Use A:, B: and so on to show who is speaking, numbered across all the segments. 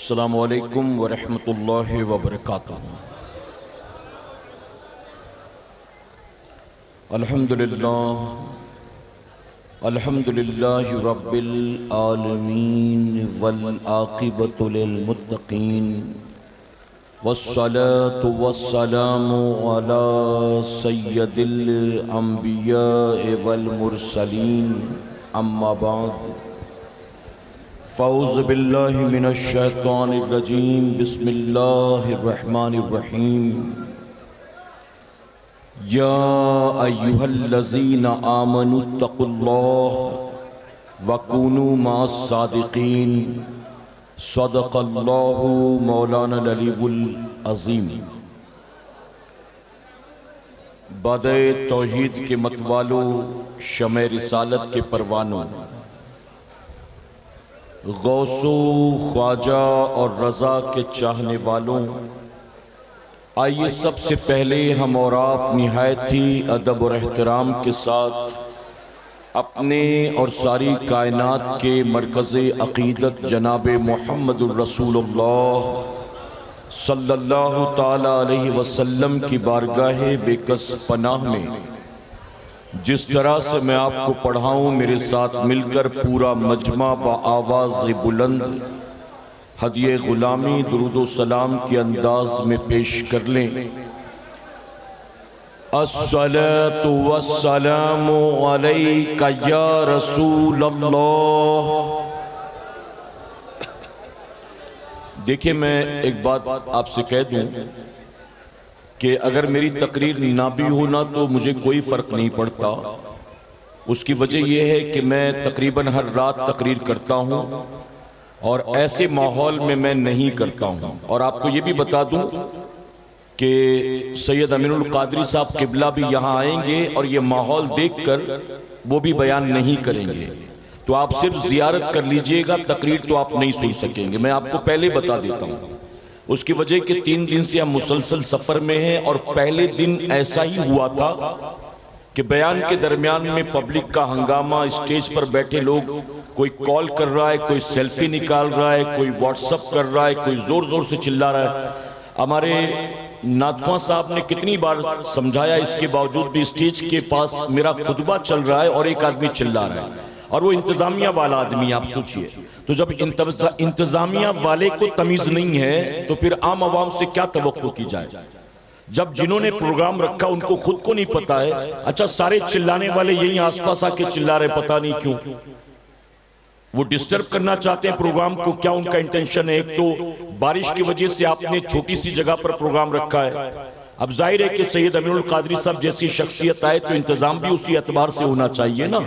A: अस्सलामु अलैकुम वरहमतुल्लाहि वबरकातुहू। अल्हम्दुलिल्लाहि रब्बिल आलमीन वल आक़िबतु लिल मुत्तक़ीन वस्सलातु वस्सलामु अला सय्यदिल अंबिया वल मुरसलीन अम्मा बाद फ़ौज़ बिल्लाहि मिनश शैतानिर रजीम बिस्मिल्लाहिर रहमानिर रहीम। या अय्युहल्लज़ीना आमनुत्तक़ुल्लाह वकूनू मास सादिक़ीन सदक़ल्लाहु मौलाना अलीयुल अज़ीम। बादे तौहीद के मतवालों, शमे रिसालत के परवानों, गौसो ख्वाजा और रज़ा के चाहने वालों, आइए सबसे पहले हम और आप निहायत ही अदब और एहतराम के साथ अपने और सारी कायनात के मरकज़े अक़ीदत जनाब मुहम्मदुर रसूलुल्लाह सल्लल्लाहु ताला अलैहि वसल्लम की बारगाहे बेकस पनाह में जिस तरह से मैं आपको पढ़ाऊँ, मेरे साथ मिलकर पूरा मजमा बा आवाज़ बुलंद हदिये गुलामी दुरूद सलाम के अंदाज में पेश कर लें। अस्सलातु वस्सलामु अलैका या रसूलल्लाह। देखिए, मैं एक बात आपसे कह दूं कि अगर मेरी तकरीर ना भी हो ना तो मुझे कोई फ़र्क नहीं पड़ता। उसकी वजह यह है कि मैं तकरीबन हर रात तकरीर करता हूँ और ऐसे माहौल में मैं नहीं करता हूँ। और आपको ये भी बता दूँ कि सैयद अमीनुल कादरी साहब किबला भी यहाँ आएंगे और ये माहौल देखकर वो भी बयान नहीं करेंगे, तो आप सिर्फ ज़ियारत कर लीजिएगा, तकरीर तो आप नहीं सुन सकेंगे। मैं आपको पहले बता देता हूँ। उसकी वजह कि 3 दिन से हम मुसलसल सफर में हैं और पहले दिन ऐसा ही हुआ था कि बयान के दरमियान में पब्लिक का हंगामा, स्टेज पर बैठे लोग, कोई कॉल कर रहा है, कोई सेल्फी निकाल रहा है, कोई व्हाट्सअप कर रहा है, कोई जोर जोर से चिल्ला रहा है। हमारे नातवा साहब ने कितनी बार समझाया, इसके बावजूद भी स्टेज के पास मेरा खुतबा चल रहा है और एक आदमी चिल्ला रहा है, और वो इंतजामिया वाला आदमी। आप सोचिए, तो जब इंतजामिया वाले को तमीज नहीं है तो फिर आम आवाम से क्या तवक्को की जाए। जब जिन्होंने प्रोग्राम रखा उनको खुद को नहीं पता है। अच्छा, सारे चिल्लाने वाले यही आसपास आके चिल्ला रहे, पता नहीं क्यों। वो डिस्टर्ब करना चाहते हैं प्रोग्राम को, क्या उनका इंटेंशन है? एक तो बारिश की वजह से आपने छोटी सी जगह पर प्रोग्राम रखा है। अब जाहिर है कि सैयद अमीनुल कादरी साहब जैसी शख्सियत आए तो इंतजाम भी उसी एतबार से होना चाहिए ना।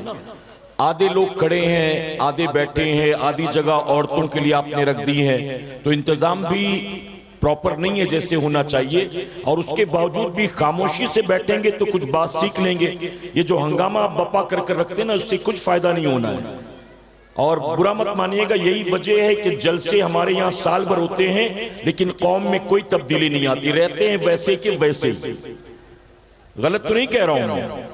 A: आधे लोग खड़े हैं, आधे बैठे हैं, आधी जगह औरतों के लिए आपने रख दी है, तो इंतजाम भी प्रॉपर नहीं है जैसे होना चाहिए। और उसके बावजूद भी खामोशी से बैठेंगे तो कुछ बात सीख लेंगे। ये जो हंगामा आप बपा कर रखते हैं ना, उससे कुछ फायदा नहीं होना है। और बुरा मत मानिएगा, यही वजह है कि जलसे हमारे यहाँ साल भर होते हैं लेकिन कौम में कोई तब्दीली नहीं आती, रहते हैं वैसे के वैसे। गलत तो नहीं कह रहा हूं मैं।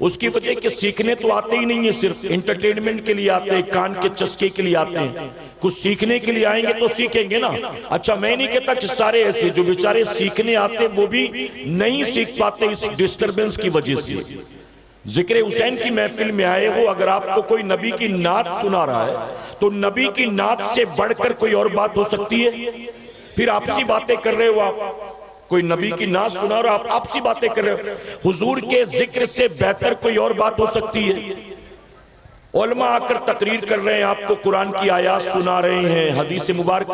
A: उसकी वजह कि सीखने तो आते ही नहीं है, सिर्फ एंटरटेनमेंट के लिए आते हैं, कान के चस्के के लिए आते हैं। कुछ सीखने के लिए आएंगे तो सीखेंगे ना। अच्छा, मैं नहीं कहता कि सारे ऐसे जो बेचारे सीखने आते वो भी नहीं सीख पाते इस डिस्टरबेंस की वजह से। जिक्र हुसैन की महफिल में आए हो, अगर आपको कोई नबी की नात सुना रहा है तो नबी की नात से बढ़कर कोई और बात हो सकती है? फिर आपसी बातें कर रहे हो आप। कोई नबी की नात सुना और आप आपसी बातें कर रहे हो। हुजूर के जिक्र से बेहतर कोई और बात हो सकती है? उलमा आकर तकरीर कर रहे हैं, आपको कुरान की आयात सुना रहे हैं, हदीस मुबारक,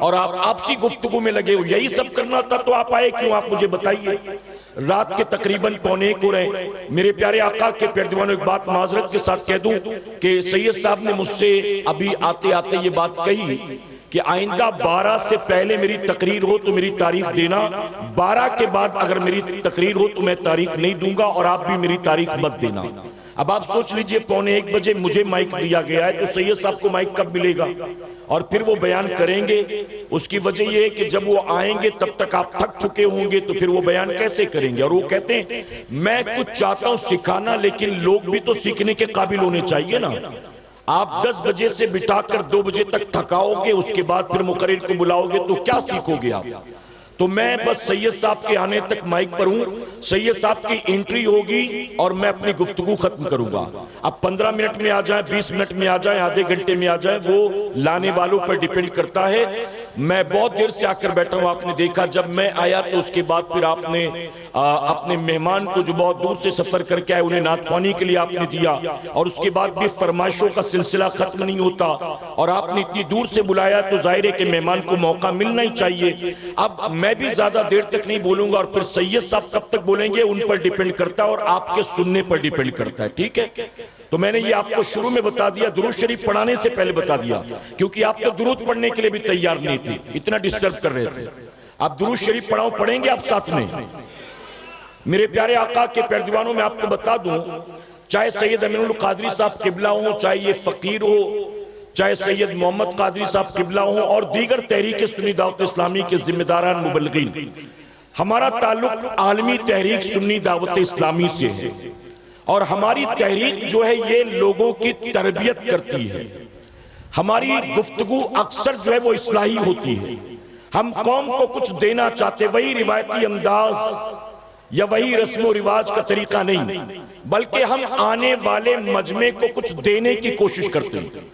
A: और आप आपसी गुफ्तगू में लगे हो। यही सब करना था तो आप आए क्यों? आप मुझे बताइए। रात के तकरीबन 1:15 हो रहे। मेरे प्यारे आका के प्यारे दीवानों, एक बात माजरत के साथ कह दूं कि सैयद साहब ने मुझसे अभी आते आते ये बात कही कि आइंदा 12 से पहले मेरी तकरीर हो तो मेरी तारीख देना, 12 के बाद अगर मेरी तकरीर हो तो मैं तारीख नहीं दूंगा और आप भी मेरी तारीख मत देना। अब आप सोच लीजिए, 1:15 बजे मुझे माइक दिया गया है तो सैयद साहब को माइक कब मिलेगा? और फिर वो बयान करेंगे। उसकी वजह यह है कि जब वो आएंगे तब तक आप थक चुके होंगे, तो फिर वो बयान कैसे करेंगे? और वो कहते हैं मैं कुछ चाहता हूं सिखाना, लेकिन लोग भी तो सीखने के काबिल होने चाहिए ना।
B: आप 10 बजे से बिठाकर 2 बजे तक थकाओगे, उसके बाद फिर मुकर्रिर को बुलाओगे तो क्या सीखोगे आप? तो मैं बस सैयद साहब के आने तक माइक पर हूं, सैयद साहब की एंट्री होगी और मैं अपनी गुफ्तगू खत्म करूंगा। अब 15 मिनट में आ जाए, 20 मिनट में आ जाए, आधे घंटे में आ जाए, वो लाने वालों पर डिपेंड करता है। मैं बहुत देर से आकर बैठा हूं, आपने देखा जब मैं आया तो उसके बाद फिर आपने अपने मेहमान को जो बहुत दूर से सफर करके आए उन्हें नातवानी के लिए आपने दिया, और उसके बाद भी फरमाइशों का सिलसिला खत्म नहीं होता, और आपने इतनी दूर से बुलाया तो जाहिर है कि मेहमान को मौका मिलना ही चाहिए। अब मैं भी ज्यादा देर तक नहीं बोलूंगा और फिर सैयद साहब कब तक बोलेंगे उन पर डिपेंड करता है और आपके सुनने पर डिपेंड करता है, ठीक है? तो मैंने ये आपको शुरू में बता दिया, दुरूद शरीफ पढ़ाने से पहले बता दिया, क्योंकि आप तो दुरूद पढ़ने के लिए भी तैयार नहीं थी, इतना डिस्टर्ब कर रहे थे। आप दुरूद शरीफ पढ़ाओ, पढ़ेंगे आप साथ में? मेरे प्यारे आका के पैर दीवानों में आपको बता दूं, चाहे सैयद अमीनुल कादरी साहब किबला हो, चाहे ये फकीर हो, चाहे सैयद मोहम्मद कादरी साहब किबला हो और दीगर तहरीक सुन्नी दावत इस्लामी के जिम्मेदारान मुबल्लिगीन, हमारा ताल्लुक आलमी तहरीक सुन्नी दावत इस्लामी से है और हमारी तहरीक जो है ये लोगों की तरबियत करती है। हमारी गुफ्तगू अक्सर जो है वो इस्लाही होती है। हम कौम को कुछ देना चाहते, वही रिवायती अंदाज या वही रस्म व रिवाज का तरीका नहीं, बल्कि हम आने वाले मजमे को कुछ देने की कोशिश करते हैं,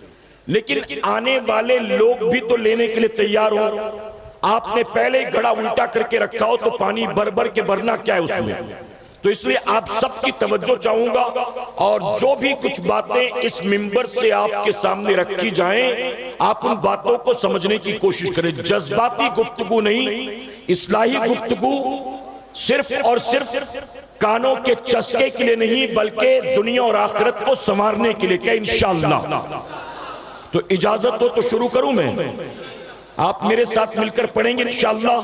B: लेकिन आने वाले लोग भी तो लेने के लिए तैयार हो। आपने पहले ही घड़ा उल्टा करके रखा हो तो पानी भर भर के भरना क्या है उसमें? तो इसलिए आप सबकी तवज्जो चाहूंगा और जो भी कुछ बातें इस मिंबर से आपके सामने रखी जाएं, आप उन बातों को समझने की कोशिश करें। जज्बाती गुफ्तगू नहीं, इस्लाही गुफ्तगू सिर्फ और सिर्फ कानों के चस्के के लिए नहीं, बल्कि दुनिया और आखिरत को संवारने के लिए। क्या इंशाअल्लाह? तो इजाजत हो तो शुरू करूं मैं? आप मेरे साथ मिलकर पढ़ेंगे इंशाअल्लाह।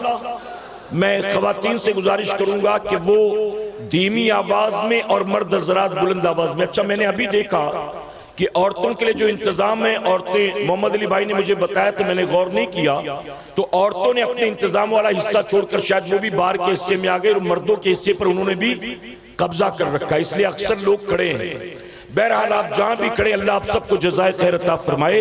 B: मैं खवातीन से गुजारिश करूंगा कि वो धीमी आवाज में और मर्द हज़रात बुलंद आवाज में। अच्छा, मैंने अभी देखा कि औरतों के लिए जो इंतजाम है, औरतें, मोहम्मद अली भाई ने मुझे बताया तो मैंने गौर नहीं किया, तो औरतों ने अपने इंतजाम वाला हिस्सा छोड़कर शायद वो भी बाहर के हिस्से में आ गए और मर्दों के हिस्से पर उन्होंने भी कब्जा कर रखा, इसलिए अक्सर लोग खड़े हैं। बहरहाल आप जहां भी खड़े, अल्लाह आप सबको जज़ाए खैर अता फरमाए।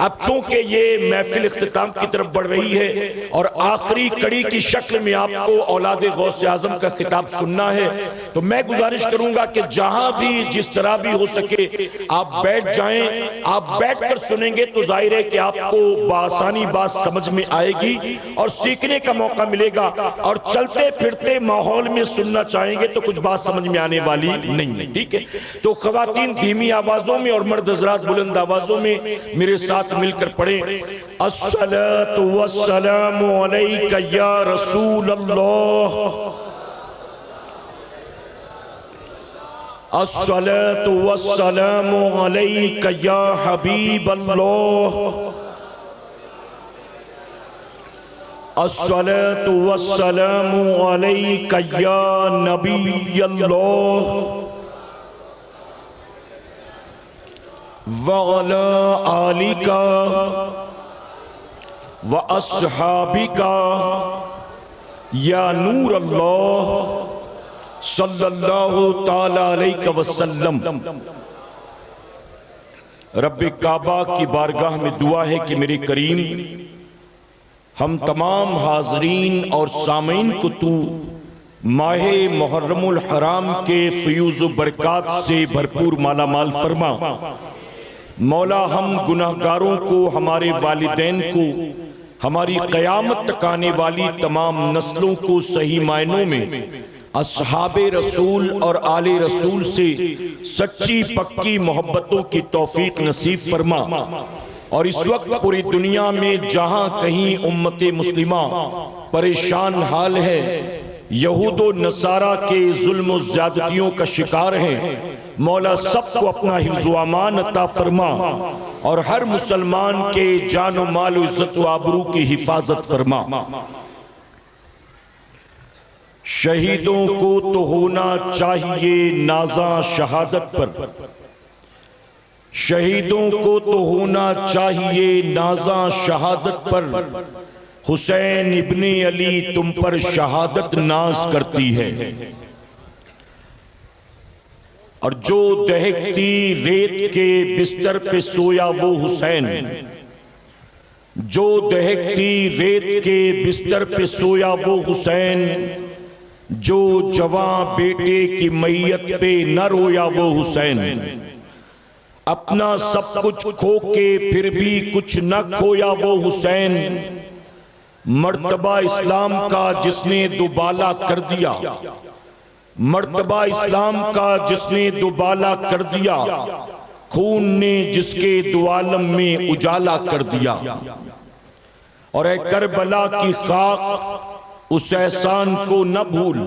B: अब चूंकि ये महफिल इख्तिताम की तरफ बढ़ रही है और आखिरी कड़ी की शक्ल में आपको औलादे गौसे आजम का खिताब सुनना है, तो मैं गुजारिश करूंगा कि जहां भी जिस तरह भी हो सके आप बैठ जाएं। आप बैठकर सुनेंगे तो जाहिर है कि आपको बासानी बात समझ में आएगी और सीखने का मौका मिलेगा, और चलते फिरते माहौल में सुनना चाहेंगे तो कुछ बात समझ में आने वाली नहीं है, ठीक है? तो खवातीन धीमी आवाजों में और मर्द हज़रात बुलंद आवाजों में मेरे साथ मिलकर पढ़ें। अस्सलातु वस्सलामु अलैका या रसूल अल्लाह, अस्सलातु वस्सलामु अलैका या हबीब अल्लाह, अस्सलातु वस्सलामु अलैका या नबी अल्लाह, वअला आलिका व अस्हाबिका या नूर अल्लाह सल्लल्लाहु ताला अलैहि वसल्लम। रब्बे काबा की बारगाह में दुआ है कि मेरे करीम हम तमाम हाजरीन और सामीन को तू माहे मुहर्रमुल हराम के फयूज़ व बरकात से भरपूर माला माल फरमा। मौला, हम गुनाहगारों को, हमारे वालिदैन को, हमारी क़यामत तक आने वाली तमाम नस्लों को सही मायनों में अस्हाबे रसूल और आले रसूल से सच्ची पक्की मोहब्बतों की तौफीक नसीब फरमा। और इस वक्त पूरी दुनिया में जहां कहीं उम्मते मुस्लिमा परेशान हाल है, यहूदो नसारा के जुल्म और ज्यादतियों का शिकार है, मौला सबको अपना हिफ्ज़ व अमान अता फरमा और हर मुसलमान के जान व माल व इज्जत व आबरू की हिफाजत फरमा। शहीदों को तो होना चाहिए नाज़ा शहादत पर, शहीदों को तो होना चाहिए नाज़ा शहादत पर, हुसैन इब्ने अली तुम पर शहादत नाज करती है। और जो दहकती रेत के बिस्तर पे सोया वो हुसैन, जो दहकती रेत के बिस्तर पे सोया वो हुसैन, जो जवां बेटे की मैयत पे न रोया वो हुसैन, अपना सब कुछ खो के फिर भी कुछ न खोया वो हुसैन, मर्तबा इस्लाम का जिसने दुबाला कर दिया, मर्तबा इस्लाम का जिसने दुबाला कर दिया, खून ने जिसके दुआलम में उजाला कर दिया। और ऐ करबला की खाक उस एहसान को न भूल,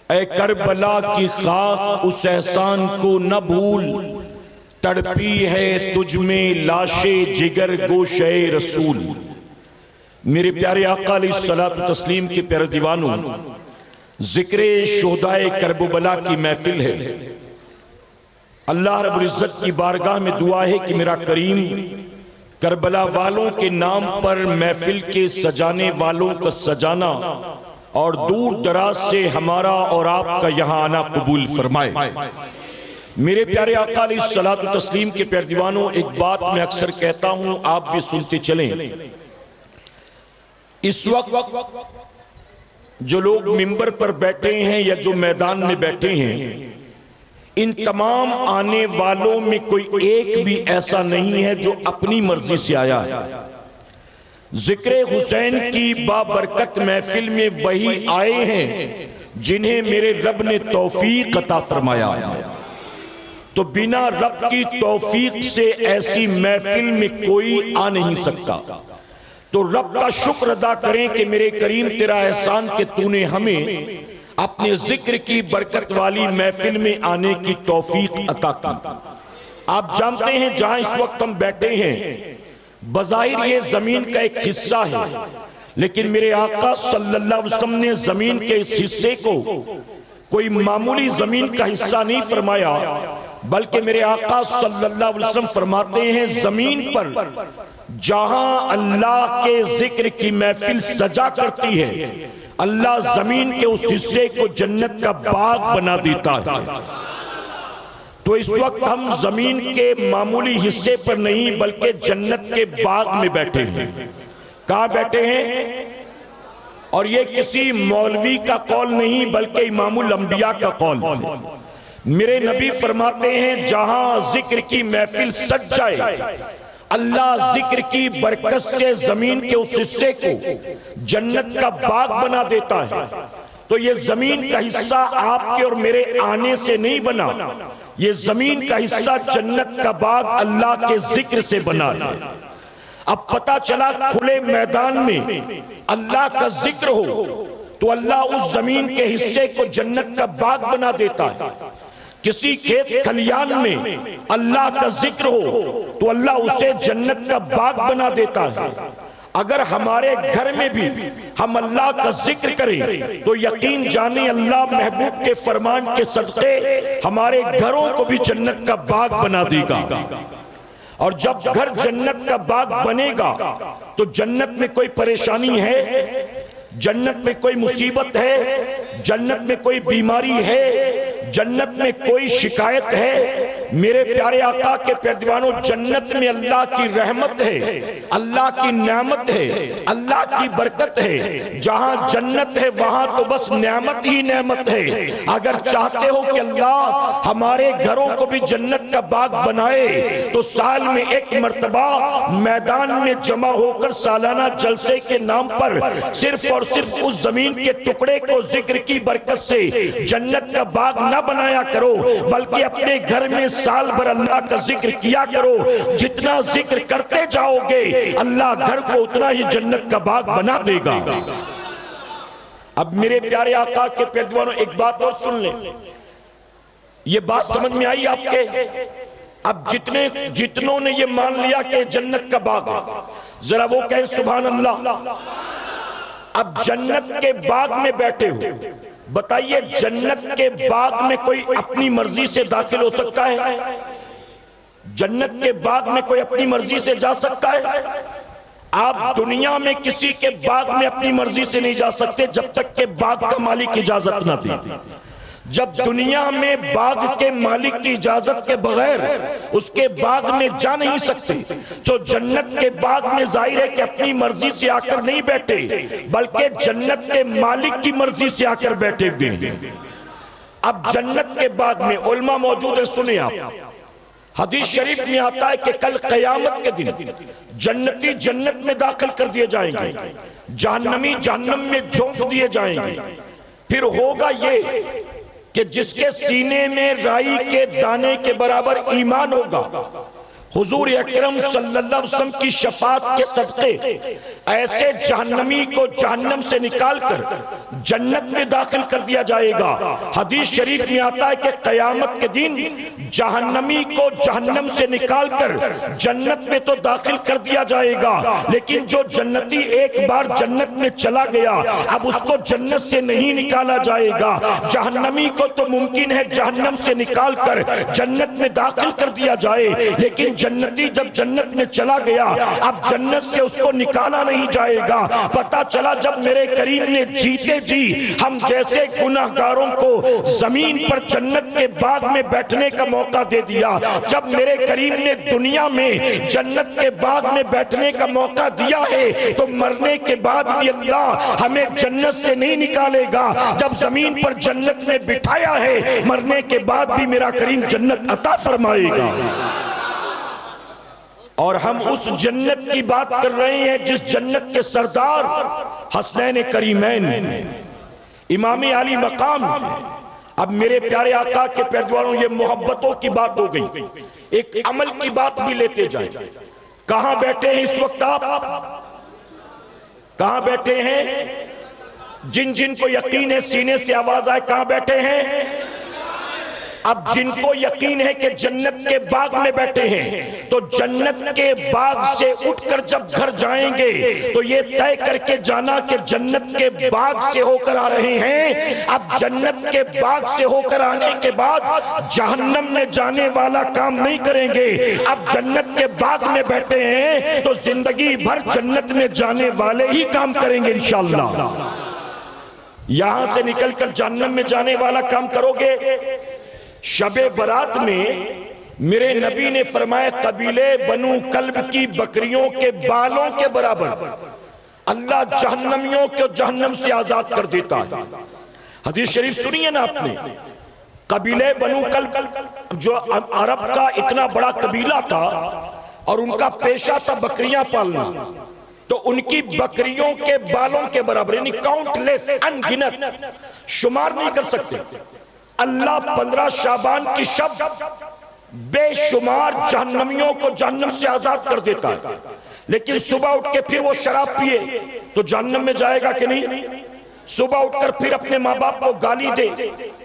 B: ऐ करबला की खाक उस एहसान को न भूल, तड़पी है तुझ में लाशे जिगर गोशे रसूल। मेरे प्यारे आका अलैहिस्सलातु तस्लीम के प्यारे दीवानों, जिक्रे शोहदाए करबला की महफिल है। अल्लाह रब्बुल इज्जत की बारगाह में दुआ है कि मेरा करीम करबला वालों के नाम पर महफिल के सजाने वालों का सजाना और दूर दराज से हमारा और आपका यहाँ आना कबूल फरमाए। मेरे प्यारे आका अलैहिस्सलातु तस्लीम के प्यारे दीवानों, एक बात मैं अक्सर कहता हूं, आप भी सुनते चलें। इस वक्त जो लोग मिंबर पर बैठे हैं या जो मैदान में बैठे हैं, इन तमाम आने वालों में कोई एक भी ऐसा नहीं है जो अपनी मर्जी से आया है। जिक्रे हुसैन की बाबरकत महफिल में वही आए हैं जिन्हें मेरे रब ने तौफीक अता फरमाया है। तो बिना रब की तौफीक से ऐसी महफिल में कोई आ नहीं सकता। तो रब का शुक्र अदा करें कि मेरे करीम तेरा एहसान कि तूने हमें अपने जिक्र की बरकत वाली महफिल में आने की तौफीक अता की। आप जानते हैं जहां इस वक्त हम बैठे हैं, बज़ाहिर ये जमीन का एक हिस्सा है, लेकिन मेरे आका सल्लल्लाहु अलैहि वसल्लम ने जमीन के इस हिस्से को कोई मामूली जमीन का हिस्सा नहीं फरमाया, बल्कि मेरे आका सल्लल्लाहु अलैहि वसल्लम फरमाते हैं जमीन पर जहां अल्लाह के जिक्र की महफिल सजा करती है, अल्लाह जमीन के उस हिस्से को जन्नत का बाग बना देता है। तो इस वक्त हम जमीन के मामूली हिस्से पर नहीं बल्कि जन्नत के बाग में बैठे हैं। कहां बैठे हैं? और ये किसी मौलवी का कौल नहीं बल्कि इमामुल अंबिया का कौल है। मेरे नबी फरमाते हैं जहां जिक्र की महफिल सज जाए, अल्लाह जिक्र की बरकत से जमीन के उस हिस्से को जन्नत का बाग बना देता है। तो ये जमीन का हिस्सा आपके और मेरे आने से नहीं बना, ये जमीन का हिस्सा जन्नत का बाग अल्लाह के जिक्र से बना है। अब पता चला खुले मैदान में अल्लाह का जिक्र हो तो अल्लाह उस जमीन के हिस्से को जन्नत का बाग बना देता है। किसी खेत खलियान में अल्लाह का जिक्र हो तो अल्लाह उसे जन्नत का बाग बना देता है। अगर हमारे घर में भी हम अल्लाह का जिक्र करें तो यकीन जाने अल्लाह महबूब के फरमान के सदक़े हमारे घरों को भी जन्नत का बाग बना देगा। और जब घर जन्नत का बाग बनेगा तो जन्नत में कोई परेशानी है, जन्नत में कोई मुसीबत है, जन्नत में कोई बीमारी है, जन्नत में कोई शिकायत है? मेरे प्यारे आका के प्यारे दीवानों, जन्नत में अल्लाह की रहमत है, अल्लाह की नेमत है, अल्लाह की बरकत है। जहां जन्नत है वहां तो बस नेमत ही नेमत है। अगर चाहते हो कि अल्लाह हमारे घरों को भी जन्नत का बाग बनाए तो साल में एक मर्तबा मैदान में जमा होकर सालाना जलसे के नाम पर सिर्फ और सिर्फ उस जमीन के टुकड़े को जिक्र की बरकत से जन्नत का बाग न बनाया करो, बल्कि अपने घर में साल भर अल्लाह का जिक्र किया करो। जितना जिक्र करते जाओगे अल्लाह घर को उतना ही जन्नत का बाग बना देगा। अब मेरे प्यारे आका के प्यारे दीवानों, एक बात और सुन लें। ये बात समझ में आई आपके? अब जितनों ने ये मान लिया कि जन्नत का बाग, जरा वो कहें सुभान अल्लाह। अब जन्नत के बाग में बैठे हो, बताइए जन्नत के बाग में कोई अपनी मर्जी से दाखिल हो सकता है? जन्नत के बाग में कोई अपनी मर्जी से जा सकता है? आप दुनिया में किसी के बाग में अपनी मर्जी से नहीं जा सकते जब तक के बाग का मालिक इजाजत ना दे। जब दुनिया में बाग के मालिक की इजाजत के बगैर उसके बाग में जा नहीं सकते, जो जन्नत के बाग में जाहिर है कि अपनी मर्जी से आकर नहीं बैठे, बल्कि जन्नत के मालिक की मर्जी से आकर बैठे हुए हैं। अब जन्नत के बाग में उलमा मौजूद है, सुने आप। हदीस शरीफ में आता है कि कल क़यामत के दिन जन्नती जन्नत में दाखिल कर दिए जाएंगे, जहन्नमी जहन्नम में झोंक दिए जाएंगे। फिर होगा ये कि जिसके सीने में राई के दाने के बराबर ईमान होगा, हुजूर अकरम सल्लल्लाहु अलैहि वसल्लम की शफाअत के सदक़े ऐसे जहन्नमी को जहन्नम से निकालकर जन्नत में दाखिल कर दिया जाएगा। हदीस शरीफ में आता है कि क़यामत के दिन जहन्नमी को जहन्नम से निकालकर जन्नत में तो दाखिल कर दिया जाएगा, लेकिन जो जन्नती एक बार जन्नत में चला गया अब उसको जन्नत से नहीं निकाला जाएगा। जहन्नमी को तो मुमकिन है जहन्नम से निकालकर जन्नत में दाखिल कर दिया जाए, लेकिन जन्नती जब जन्नत में चला गया अब जन्नत से उसको निकाला नहीं जाएगा। पता चला जब मेरे करीम ने जीते जी हम जैसे गुनाहगारों को जमीन पर जन्नत के बाग में बैठने का मौका दे दिया, जब मेरे करीम ने दुनिया में जन्नत के बाग में बैठने का मौका दिया है, तो मरने के बाद भी अल्लाह हमें जन्नत से नहीं निकालेगा। जब जमीन पर जन्नत में बिठाया है, मरने के बाद भी मेरा करीम जन्नत अता फरमाएगा। और हम उस जन्नत की बात कर रहे हैं जिस जन्नत के सरदार हसनैन करीमैन इमाम आली मकाम। अब मेरे प्यारे आका के पैरवानों, ये मोहब्बतों की बात हो गई, एक अमल की बात भी लेते जाए। कहां बैठे हैं इस वक्त आप? कहां बैठे हैं? जिन जिन को यकीन है सीने से आवाज आए, कहां बैठे हैं? अब जिनको यकीन है कि जन्नत के बाग में बैठे हैं, तो जन्नत के बाग से उठकर जब घर जाएंगे तो ये तय करके जाना कि जन्नत के बाग से होकर आ रहे हैं। अब जन्नत के बाग से होकर आने के बाद जहन्नम में जाने वाला काम नहीं करेंगे। अब जन्नत के बाग में बैठे हैं तो जिंदगी भर जन्नत में जाने वाले ही काम करेंगे इंशाअल्लाह। यहां से निकलकर जहन्नम में जाने वाला काम करोगे। शबे बरात में मेरे नबी ने फरमाया कबीले बनु कल्ब की बकरियों के बालों के बराबर अल्लाह जहन्नमियों को जहन्नम से आजाद कर देता है। हदीस शरीफ सुनिए ना आपने। कबीले बनु कल्ब जो अरब का इतना बड़ा कबीला था और उनका पेशा था बकरियां पालना, तो उनकी बकरियों के बालों के बराबर, यानी काउंटलेस, अनगिनत, शुमार नहीं कर सकते। अल्लाह 15 शाबान की शब बेशुमार जहन्नमियों को जहन्नम से आजाद कर देता है, लेकिन सुबह उठ के फिर वो शराब पिए तो जहन्नम में जाएगा कि नहीं? सुबह उठकर फिर अपने माँ बाप को गाली दे,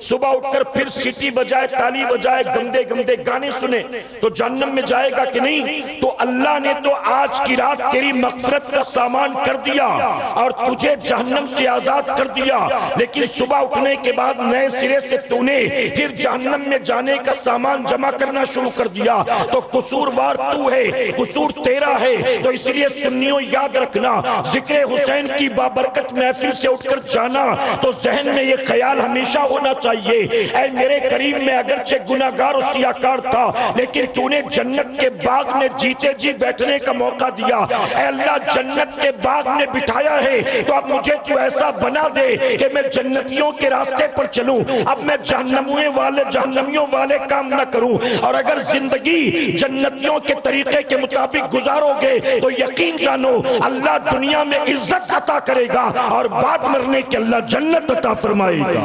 B: सुबह उठकर फिर सीटी बजाए, ताली बजाए, गंदे गंदे गाने सुने तो जहन्नम में जाएगा कि नहीं? तो अल्लाह ने तो आज की रात तेरी मगफिरत का सामान कर दिया और तुझे जहन्नम से आजाद कर दिया, लेकिन सुबह उठने के बाद नए सिरे से तूने फिर जहन्नम में जाने का सामान जमा करना शुरू कर दिया। तो कसूरवार तू है, कसूर तेरा है। तो इसलिए सुन्नियों याद रखना, जिक्र हुसैन की बाबरकत महफिल से उठकर जाना तो जहन में ये ख्याल हमेशा होना चाहिए, ऐ मेरे करीम में अगरचे गुनाहगार और सियाकार था, लेकिन तूने जन्नत के बाग में जीते जी बैठने का मौका दिया। ऐ अल्लाह, जन्नत के बाग में बिठाया है तो अब मुझे तू ऐसा बना दे कि मैं जन्नतियों के रास्ते पर चलूं। अब मैं जहन्नमियों वाले काम न करूं। और अगर जिंदगी जन्नतियों के तरीके के मुताबिक गुजारोगे तो यकीन जानो अल्लाह दुनिया में इज्जत अता करेगा और बाद मरने के अल्लाह जन्नत अता फरमाएगा।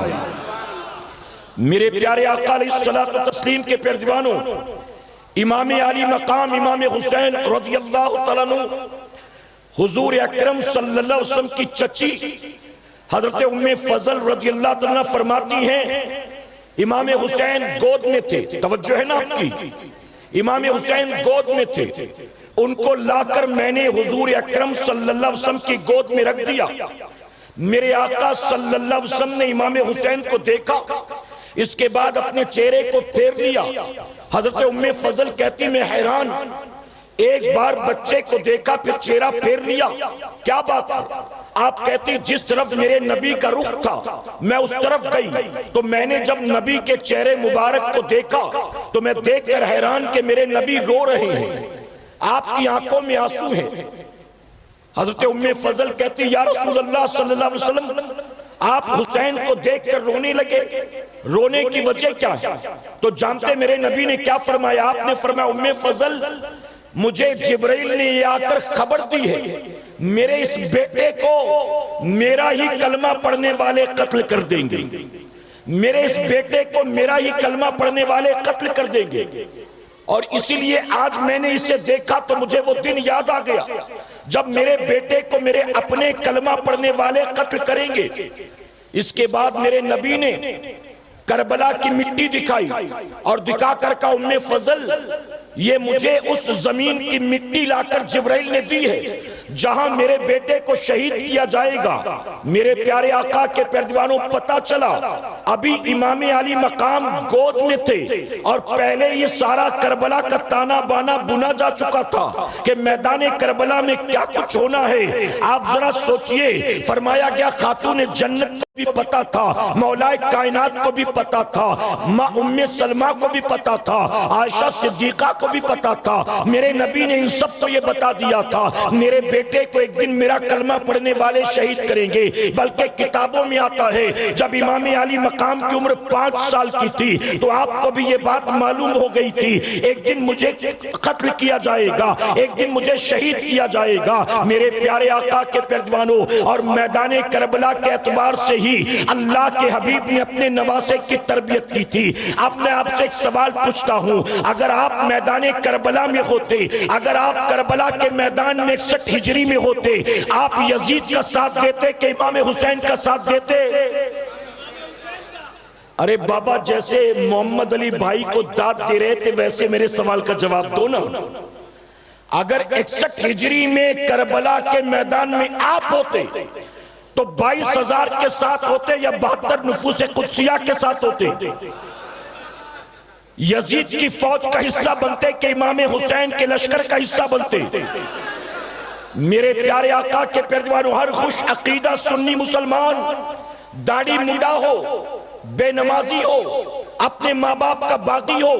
B: मेरे प्यारे आका अलैहिस्सलातु तस्लीम के प्यारे दीवानों, इमाम आली मकाम इमाम हुसैन रज़ियल्लाहु तआला अन्हु हुजूर अकरम सल्लल्लाहु अलैहि वसल्लम की चची हजरत उम्मे फजल रज़ियल्लाहु तआला फरमाती हैं, इमाम हुसैन गोद में थे। तवज्जो है ना आपकी? इमाम हुसैन गोद में थे, उनको लाकर मैंने हुजूर अकरम सल्लल्लाहु अलैहि वसल्लम की गोद में रख दिया। मेरे आका सल्लल्लाहु अलैहि वसल्लम ने इमाम हुसैन को देखा, इसके बाद अपने चेहरे को फेर लिया। हजरत उम्मे फजल कहती, मैं हैरान, एक बार बच्चे को देखा फिर चेहरा फेर लिया, क्या बात है? आप कहती जिस तरफ मेरे नबी का रुख था मैं उस तरफ गई, तो मैंने जब नबी के चेहरे मुबारक को देखा तो मैं देखकर हैरान कि मेरे नबी रो रहे हैं, आपकी आंखों में आंसू हैं। हजरत उम्मे फजल कहती या रसूलल्लाह सल्लल्लाहु अलैहि वसल्लम, आप हुसैन को देखकर रोने लगे, रोने की वजह क्या है? तो जानते मेरे नबी ने क्या फरमाया? आपने फरमाया उम्मे फजल, मुझे जिब्राइल ने ये आकर खबर दी है मेरे इस बेटे को मेरा ही कलमा पढ़ने वाले कत्ल कर देंगे, मेरे इस बेटे को मेरा ही कलमा पढ़ने वाले कत्ल कर देंगे। और इसीलिए आज मैंने इसे देखा तो मुझे वो दिन याद आ गया जब मेरे बेटे को मेरे अपने कलमा पढ़ने वाले कत्ल करेंगे। इसके बाद मेरे नबी ने करबला की मिट्टी दिखाई और दिखाकर कहा उम्मे फजल, ये मुझे उस जमीन की मिट्टी लाकर जिब्राइल ने दी है जहां मेरे बेटे को शहीद किया जाएगा। मेरे प्यारे आका के पैरदीवानों, पता चला अभी इमाम अली मकाम गोद में थे और पहले ये सारा करबला का ताना बाना बुना जा चुका था कि मैदान करबला में क्या कुछ होना है। आप जरा सोचिए, फरमाया गया खातून जन्नत को भी पता था, मौलाए कायनात को भी पता था, माँ उम्मे सलमा को भी पता था, आयशा सिद्दीका को भी पता था। मेरे नबी ने इन सब को ये बता दिया था मेरे बेटे को एक दिन मेरा कलमा पढ़ने वाले शहीद करेंगे। बल्कि किताबों में आता है जब इमाम अली मकाम की उम्र 5 साल की थी तो आपको भी ये बात मालूम हो गई थी एक दिन मुझे कत्ल किया जाएगा, एक दिन मुझे शहीद किया जाएगा। मेरे प्यारे आका के पैरदीवानों, और मैदान करबला के एतबार से ही अल्लाह के हबीब ने अपने नवासे की तरबियत की थी। अब मैं आपसे एक सवाल पूछता हूं, अगर आप मैदान करबला में होते, अगर आप करबला के मैदान में 61 हिजरी में होते, आप यजीद का साथ देते कि इमाम हुसैन का साथ देते? अरे बाबा, जैसे मोहम्मद अली भाई को दाद दे रहे थे वैसे मेरे सवाल का जवाब दो ना। अगर 61 हिजरी में करबला के मैदान में आप होते तो 22,000 के साथ होते या 72 नुफूस कुदसिया के साथ होते? यजीद की फौज का हिस्सा बनते कि इमाम हुसैन के लश्कर का हिस्सा बनते? मेरे प्यारे आका के पैरदीवानों, हर खुश अकीदा सुन्नी मुसलमान दाढ़ी मुंडा हो, बेनमाजी हो, अपने माँ बाप का बागी हो,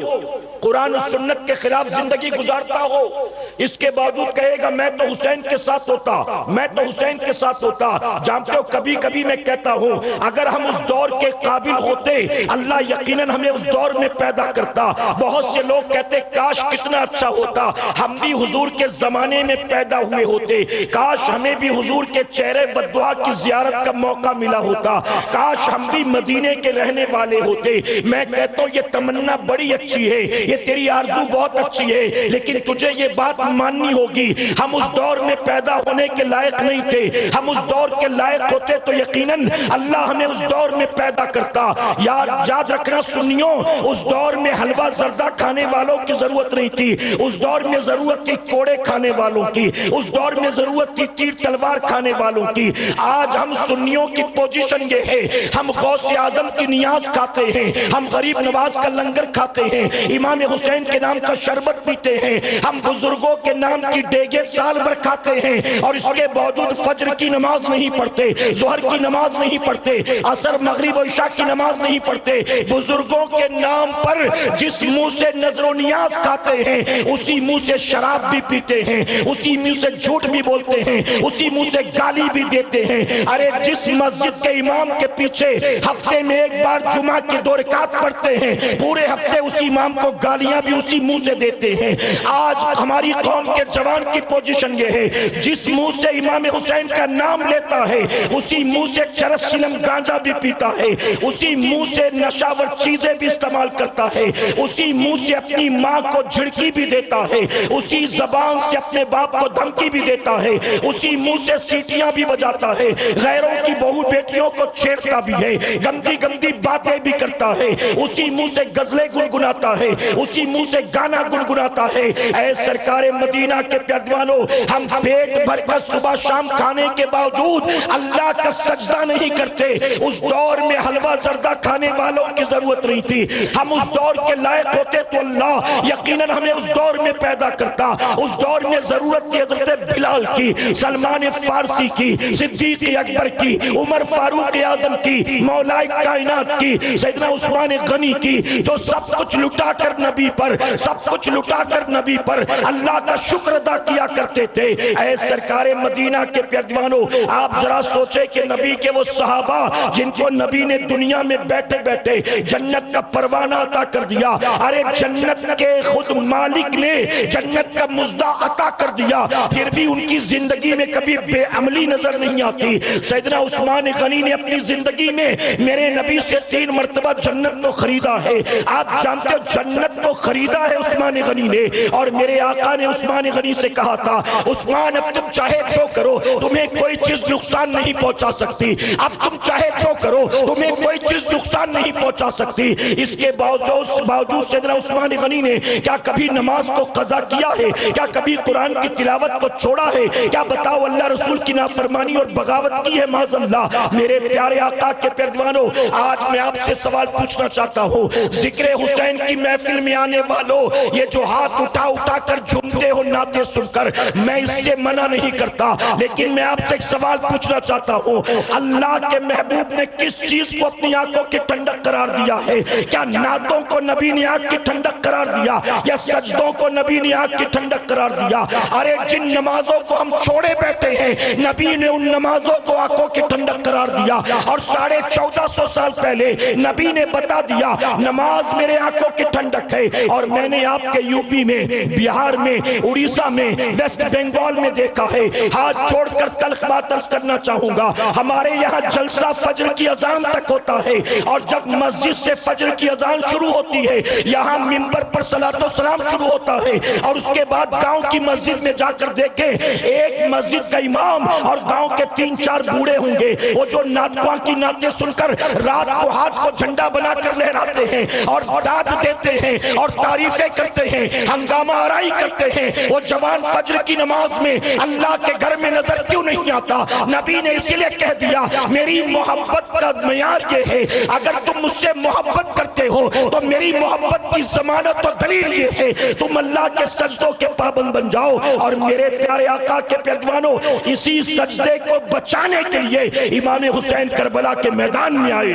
B: कुरान और सुन्नत के खिलाफ जिंदगी गुजारता हो, इसके बावजूद कहेगा मैं तो हुसैन के साथ होता, मैं तो हुसैन के साथ होता। जानते हो, कभी कभी मैं कहता हूं अगर हम उस दौर के काबिल होते अल्लाह यकीनन हमें उस दौर में पैदा करता। बहुत से लोग कहते काश कितना अच्छा होता हम भी हुजूर के जमाने में पैदा हुए होते, काश हमें भी हुजूर के चेहरे बद्दुआ की जियारत का मौका मिला होता, काश हम भी मदीने के रहने वाले होते। मैं कहता हूं ये तमन्ना बड़ी अच्छी है, ये तेरी आरज़ू बहुत अच्छी है, लेकिन तुझे ये बात माननी होगी हम उस दौर में पैदा होने के लायक नहीं थे। हम उस दौर के लायक होते तो यकीनन अल्लाह हमें उस दौर में पैदा करता। याद रखना सुन्नियों, उस दौर में हलवा जर्दा खाने वालों की जरूरत नहीं थी, उस दौर में जरूरत थी कोड़े खाने वालों की, उस दौर में जरूरत थी तीर तलवार खाने वालों की। आज हम सुन्नियों की पोजीशन ये है, हम गौसे आजम की नियाज खाते हैं, हम गरीब नवाज का लंगर खाते हैं, इमाम हुसैन के नाम का शरबत पीते हैं, हम बुजुर्गों के नाम की डेगे साल भर खाते हैं और इसके बावजूद फजर की नमाज नहीं पढ़ते, जोहर की नमाज नहीं पढ़ते, असर मगरिब और इशा की नमाज नहीं पढ़ते। बुजुर्गों के नाम पर जिस मुंह से नजरो नियाज खाते हैं उसी मुंह से शराब भी पीते हैं, उसी मुंह से झूठ भी बोलते हैं, उसी मुंह से गाली भी देते हैं। अरे जिस मस्जिद के इमाम के पीछे हफ्ते में एक बार जुमा की 2 रकात पढ़ते हैं, पूरे हफ्ते उसी इमाम को गालियां भी उसी मुंह से देते हैं। आज हमारी कौम के जवान की पोजीशन ये है, जिस मुंह से इमाम हुसैन का नाम लेता है उसी मुंह से चरस चिलम गांजा भी पीता है, उसी मुंह से नशावर चीजें भी इस्तेमाल करता है, उसी मुंह से अपनी माँ को झिड़की भी देता है, उसी जबान से अपने बाप को धमकी भी देता है, उसी मुंह से सीटियां भी बजाता है, गैरों की बहू बेटियों को छेड़ता भी है, गंदी गंदी बातें भी करता है, उसी मुंह से गजलें गुनगुनाता है, उसी मुंह से गाना गुनगुनाता है। ऐ सरकारे मदीना के प्यादवानों, हम पेट भरकर सुबह शाम खाने के बावजूद अल्लाह का सजदा नहीं करते। उस दौर में हलवा जर्दा खाने वालों की जरूरत नहीं थी। हम उस दौर के लायक होते तो अल्लाह यकीनन हमें उस दौर में पैदा करता। उस दौर में जरूरत थी हजरत बिलाल की, सलमान फारसी की, सिद्दीक अकबर की, उमर फारूक आजम की, मौलाए कायनात की, सैयदना उस्मान गनी की, जो सब कुछ लुटा कर नबी पर, सब कुछ लुटा कर नबी पर अल्लाह का शुक्र अदा किया करते थे। ऐ सरकारे मदीना के प्यादवानों, आप जरा सोचे कि नबी के वो सहाबा जिनको नबी ने दुनिया में बैठे बैठे जन्नत का परवाना अता कर दिया, अरे जन्नत के खुद मालिक ने जन्नत का मुजदा अता कर दिया, फिर भी उनकी जिंदगी में कभी बेअमली नजर नहीं आती। सैयदना उस्मान गनी ने अपनी जिंदगी में मेरे नबी से 3 मरतबा जन्नत को खरीदा है। आप जानते हो जन्नत को खरीदा है उस्मान गनी ने, और मेरे आका ने उस्मान गनी से कहा था, उस्मान अब तुम चाहे जो करो तुम्हें कोई चीज नुकसान नहीं पहुंचा सकती, अब तुम चाहे जो करो तुम्हें कोई चीज नुकसान नहीं पहुंचा सकती। इसके बावजूद सैयदना उस्मान गनी ने क्या कभी नमाज को कज़ा किया है? क्या कभी कुरान की तिलावत को छोड़ा है? क्या बताओ अल्लाह रसूल की नाफरमानी और बगावत की है? माज़अल्लाह। मेरे प्यारे आका के प्यादवानों, आज मैं आपसे सवाल पूछना चाहता हूँ, जिक्र हुसैन की महफिल में आने वालों, ये जो हाथ उठा उठा कर झूमते हो नाते सुनकर, मैं इससे मना नहीं करता, लेकिन मैं आपसे एक सवाल पूछना चाहता हूँ, अल्लाह के महबूब ने किस चीज को अपनी आंखों की ठंडक करार दिया है? क्या नातों को नबी ने आंख की ठंडक करार दिया, या सजदों को नबी ने आंख की ठंडक करार दिया? अरे जिन नमाजों को हम छोड़े बैठे हैं, नबी ने उन नमाजों को आंखों की ठंडक करार दिया, और 1450 साल पहले नबी ने बता दिया नमाज मेरे आंखों की ठंडक है। और मैंने आपके यूपी में, बिहार में, उड़ीसा में, वेस्ट बंगाल में देखा है। हाथ छोड़कर तल्ख बात अर्ज करना चाहूंगा, हमारे यहाँ जलसा फजर की अजान तक होता है, और जब मस्जिद से फजर की अजान शुरू होती है, यहाँ मिंबर पर सलातो सलाम शुरू होता है, और उसके बाद गांव की मस्जिद में जाकर देखें, एक मस्जिद का इमाम और गांव के 3-4 बूढ़े होंगे, वो जो नातवा की नाते सुनकर रात को हाथ को झंडा बनाकर लहराते हैं और दाद देते हैं और तारीफें करते हैं, हंगामा आराई करते हैं। वो जवान फजर की नमाज में अल्लाह के घर में नजर क्यों नहीं आता? नबी ने इसीलिए कह दिया, मेरी मोहब्बत का मयार ये है, अगर तुम मुझसे मोहब्बत करते हो तो मेरी मोहब्बत की जमानत और दलील ये है, तुम अल्लाह के सजदों के पाबंद बन जाओ। और मेरे प्यारे आका के प्यादवानों, इसी सजदे को बचाने के लिए इमाम हुसैन करबला के मैदान में आए।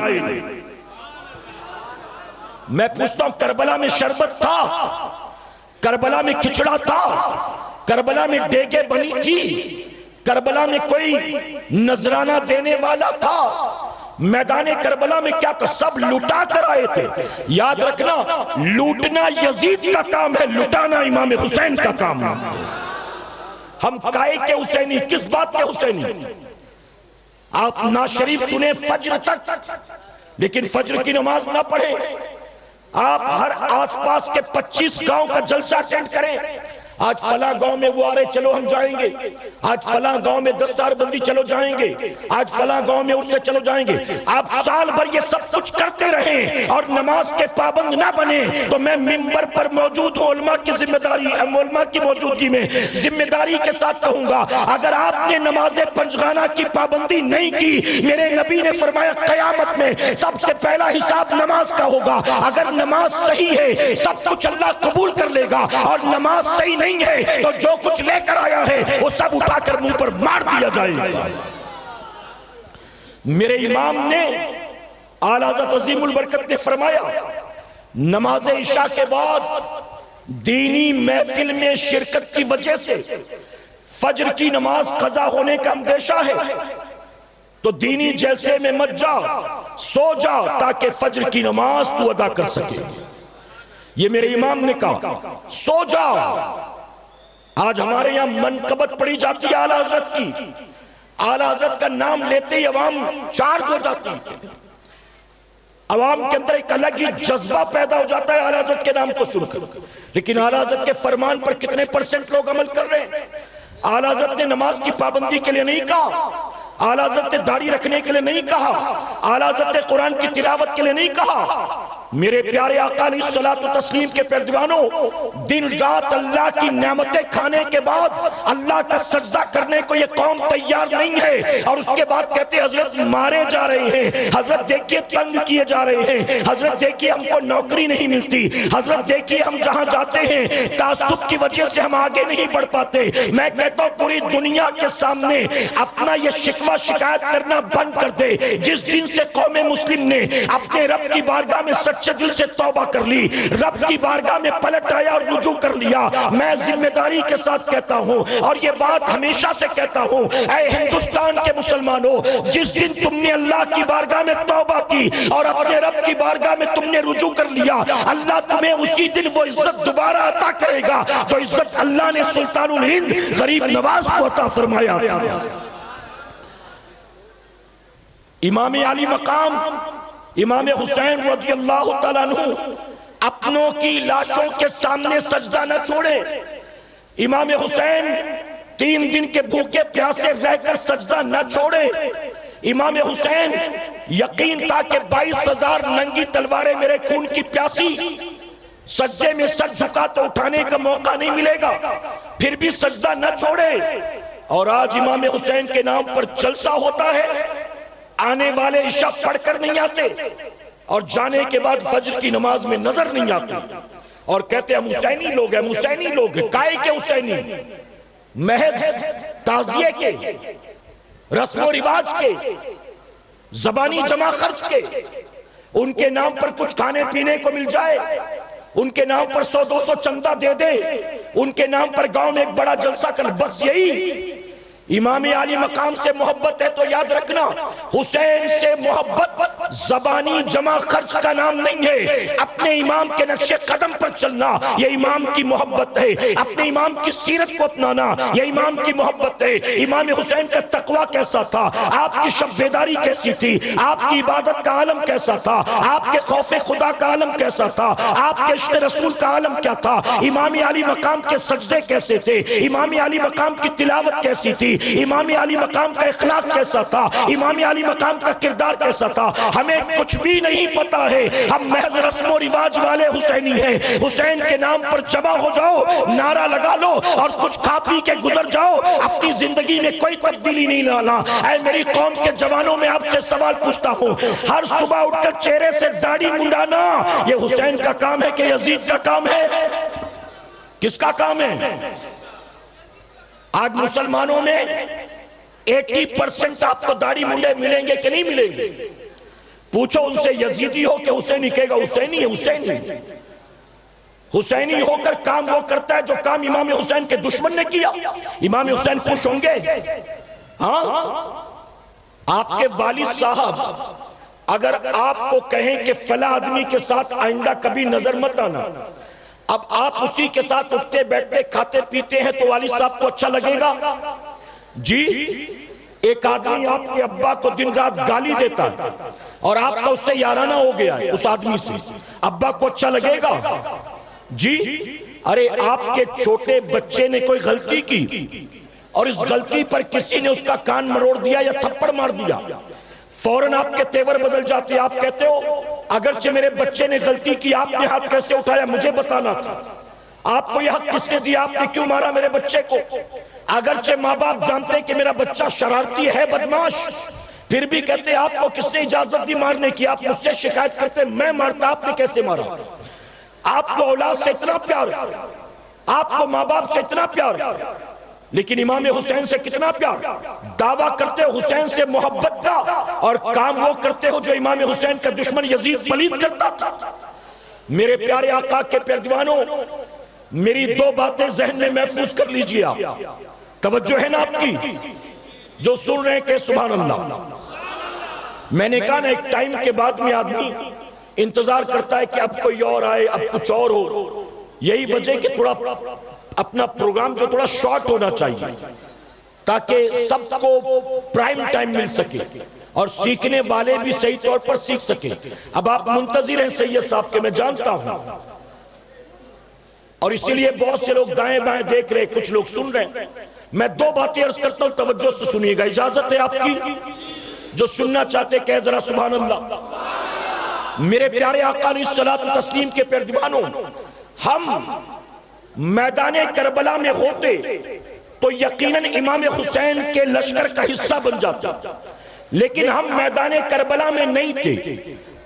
B: मैं पूछता हूं, करबला में शरबत था, करबला में खिचड़ा था, करबला में डेगे बनी थी, करबला में कोई नजराना देने वाला था? मैदाने करबला में क्या था? सब लुटा कर आए थे। याद रखना, लूटना यजीद का काम है, लुटाना इमाम हुसैन का काम है। हम काहे के हुसैनी? किस बात के हुसैनी? आप ना शरीफ सुने फजर तक, लेकिन फजर की नमाज ना पढ़े। आप हर आसपास के 25 गांव का जलसा अटेंड करें, आज फला गांव में वो आ रहे, चलो हम जाएंगे, आज फला गांव में दस्तारबंदी, चलो जाएंगे, आज फला गांव में उससे चलो जाएंगे। आप साल भर ये सब कुछ करते रहें और नमाज के पाबंद ना बने, तो मैं मिंबर पर मौजूद हूं, उलमा की जिम्मेदारी, उलमा की मौजूदगी में जिम्मेदारी के साथ कहूंगा, अगर आपने नमाज पंजगाना की पाबंदी नहीं की, मेरे नबी ने फरमाया कयामत में सबसे पहला हिसाब नमाज का होगा। अगर नमाज सही है, सब कुछ अल्लाह कबूल कर लेगा, और नमाज सही नहीं है तो जो कुछ लेकर आया है वो सब उठाकर मुंह पर मार दिया जाएगा। मेरे इमाम ने आला हज़रत अज़ीमुल बरकत ने फरमाया, नमाज इशा के बाद दीनी महफिल में शिरकत की वजह से फजर की नमाज कज़ा होने का अंदेशा है, तो दीनी जलसे में मत जा, सो जा, ताकि फजर की नमाज तू अदा कर सके। ये मेरे इमाम ने कहा, सो जा। आज हमारे यहां मनकबत पड़ी जाती है आला हज़रत की, आला हज़रत का नाम लेते ही अवाम चार्ज हो जाती है, अवाम के अंदर एक अलग ही जज्बा पैदा हो जाता है आला हज़रत के नाम को सुनकर। लेकिन आला हज़रत के फरमान पर कितने % लोग अमल कर रहे हैं? आला हज़रत ने नमाज की पाबंदी के लिए नहीं कहा, आला हज़रत ने दाढ़ी रखने के लिए नहीं कहा, आला हज़रत ने कुरान की तिलावत के लिए नहीं कहा, मेरे प्यारे आका अलैहिस्सलातु तस्लीम के परदीवानों, दिन रात अल्लाह की नेमतें खाने के बाद अल्लाह का सजदा करने को ये कौम तैयार नहीं है। और उसके बाद कहते हजरत मारे जा रहे हैं, हजरत देखिए तंग किए जा रहे हैं, हजरत देखिए हमको नौकरी नहीं मिलती, हजरत देखिए हम जहां जाते हैं तासुब की वजह से हम आगे नहीं बढ़ पाते। मैं कहता हूं पूरी दुनिया के सामने अपना ये शिकवा शिकायत करना बंद कर दे। जिस दिन से कौम मुस्लिम ने अपने रब की बारगाह में सच्चे दिल से तौबा कर ली, रब की बारगाह में पलट आया और रुजू कर लिया, मैं जिम्मेदारी के साथ कहता हूं और ये बात हमेशा से कहता हूं, ऐ हिंदुस्तान के मुसलमानों, जिस दिन तुमने अल्लाह की बारगाह में तौबा की और अपने रब की बारगाह में तुमने रुजू कर लिया, अल्लाह तुम्हें उसी दिन वो इज्जत दोबारा अता करेगा जो इज्जत अल्लाह ने सुल्तानुल हिंद गरीब नवाज को अता फरमाया। इमाम आली मकाम इमाम हुसैन रज़ियल्लाहु ताला अन्हु अपनों की लाशों के सामने सजदा न छोड़े। इमाम हुसैन 3 दिन के भूखे प्यासे रहकर सजदा न छोड़े। इमाम हुसैन यकीन था कि 22,000 नंगी तलवारें मेरे खून की प्यासी, सजदे में सर झुका तो उठाने का मौका नहीं मिलेगा, फिर भी सजदा न छोड़े। और आज इमाम हुसैन के नाम पर जलसा होता है, आने वाले इशा पढ़कर नहीं आते और जाने के बाद फजर की नमाज में नजर नहीं आते और कहते हम हुसैनी लोग हैं, हुसैनी लोग हैं। काय के हुसैनी? महज ताजिए के, रस्मो रिवाज के, जबानी जमा खर्च के, उनके नाम पर कुछ खाने पीने को मिल जाए, उनके नाम पर 100-200 चंदा दे दे, उनके नाम पर गांव में एक बड़ा जलसा कर, बस यही। इमाम आली मकाम से मोहब्बत है तो याद रखना, हुसैन से मोहब्बत जबानी जमा खर्च का नाम नहीं है। अपने इमाम के नक्शे कदम पर चलना ये इमाम की मोहब्बत है, अपने इमाम की सीरत को अपनाना ये इमाम की मोहब्बत है। इमाम हुसैन का तकवा कैसा था, आपकी शब बेदारी कैसी थी, आपकी इबादत का आलम कैसा था, आपके खौफे खुदा का आलम कैसा था, आपके इश्क़ रसूल का आलम क्या था, इमाम आली मकाम के सजदे कैसे थे, इमाम आली मकाम की तिलावत कैसी थी, इमाम आली मकाम का इखलाक कैसा था, इमाम आली मकाम का किरदार कैसा था, हमें कुछ भी नहीं पता है। हम महज रस्मो रिवाज वाले हुसैनी हैं। हुसैन के नाम पर जमा हो जाओ, नारा लगा लो और कुछ खा पी के गुजर जाओ, अपनी जिंदगी में कोई तब्दीली नहीं लाना। ऐ मेरी कौम के जवानों में आपसे सवाल पूछता हूँ, हर सुबह उठकर चेहरे से दाढ़ी मुंडाना ये हुसैन का काम है कि यजीद का काम है? किसका काम है? आज मुसलमानों में 80% आपको दाढ़ी मुंडे मिलेंगे कि नहीं मिलेंगे? पूछो उनसे यजीदी हो कि हुसैनी, कहेगा हुसैनी है, हुसैनी। हुसैनी होकर काम वो करता है जो काम इमाम हुसैन के दुश्मन ने किया। इमाम हुसैन खुश होंगे? हाँ, आपके वालिद साहब अगर आपको कहें कि फला आदमी के साथ आइंदा कभी नजर मत आना, अब आप उसी के साथ उठते बैठते खाते पीते हैं तो वालिद साहब को अच्छा लगेगा? जी, एक आदमी आपके अब्बा को दिन रात गाली देता है और आपका उससे याराना हो गया है उस आदमी से, अब्बा को अच्छा लगेगा? जी, अरे आपके छोटे बच्चे ने कोई गलती की और इस गलती पर किसी ने उसका कान मरोड़ दिया या थप्पड़ मार दिया, फौरन आपके तेवर बदल जाते। आप कहते हो अगरचे मेरे बच्चे ने गलती की, आपने हाथ कैसे उठाया, मुझे बताना था। आपको यह हक किसने दिया, आपने क्यों मारा मेरे बच्चे को? अगरचे माँ बाप जानते हैं कि मेरा बच्चा शरारती है, बदमाश, फिर भी कहते आपको किसने इजाजत दी मारने की? आप मुझसे शिकायत करते मैं मारता, आपने कैसे मारा? आपको औलाद से इतना प्यार, आपको माँ बाप से इतना प्यार, लेकिन इमाम हुसैन से कितना प्यार। दावा करते हो हुसैन से मोहब्बत का और काम वो करते हो जो इमाम हुसैन का दुश्मन यजीद पलीद करता था। मेरे प्यारे आका के प्यारे दीवानों, मेरी 2 बातें जहन में महफूज कर लीजिए। आप तवज्जो है ना आपकी जो सुन रहे हैं कि सुभान अल्लाह। मैंने कहा ना, एक टाइम के बाद में आदमी इंतजार करता है कि अब कोई और आए, अब कुछ और हो। यही वजह कि थोड़ा अपना प्रोग्राम जो थोड़ा शॉर्ट होना चाहिए ताकि सबको प्राइम टाइम मिल सके और सीखने वाले भी सही तौर पर सीख सके। अब आप मुंतजिर हैं सैयद साहब के, मैं जानता हूं, और इसीलिए बहुत से लोग दाएं बाएं देख रहे, कुछ लोग सुन रहे हैं। मैं 2 बातें अर्ज करता हूं, तवज्जो से सुनिएगा, इजाजत है आपकी? जो सुनना चाहते कहे जरा सुभान अल्लाह। मेरे प्यारे आका अलैहिस्सलातु तस्लीम के प्यारे दीवानों, हम मैदाने करबला में होते तो यकीनन इमाम हुसैन के लश्कर का हिस्सा बन जाता, लेकिन हम मैदाने करबला में नहीं थे,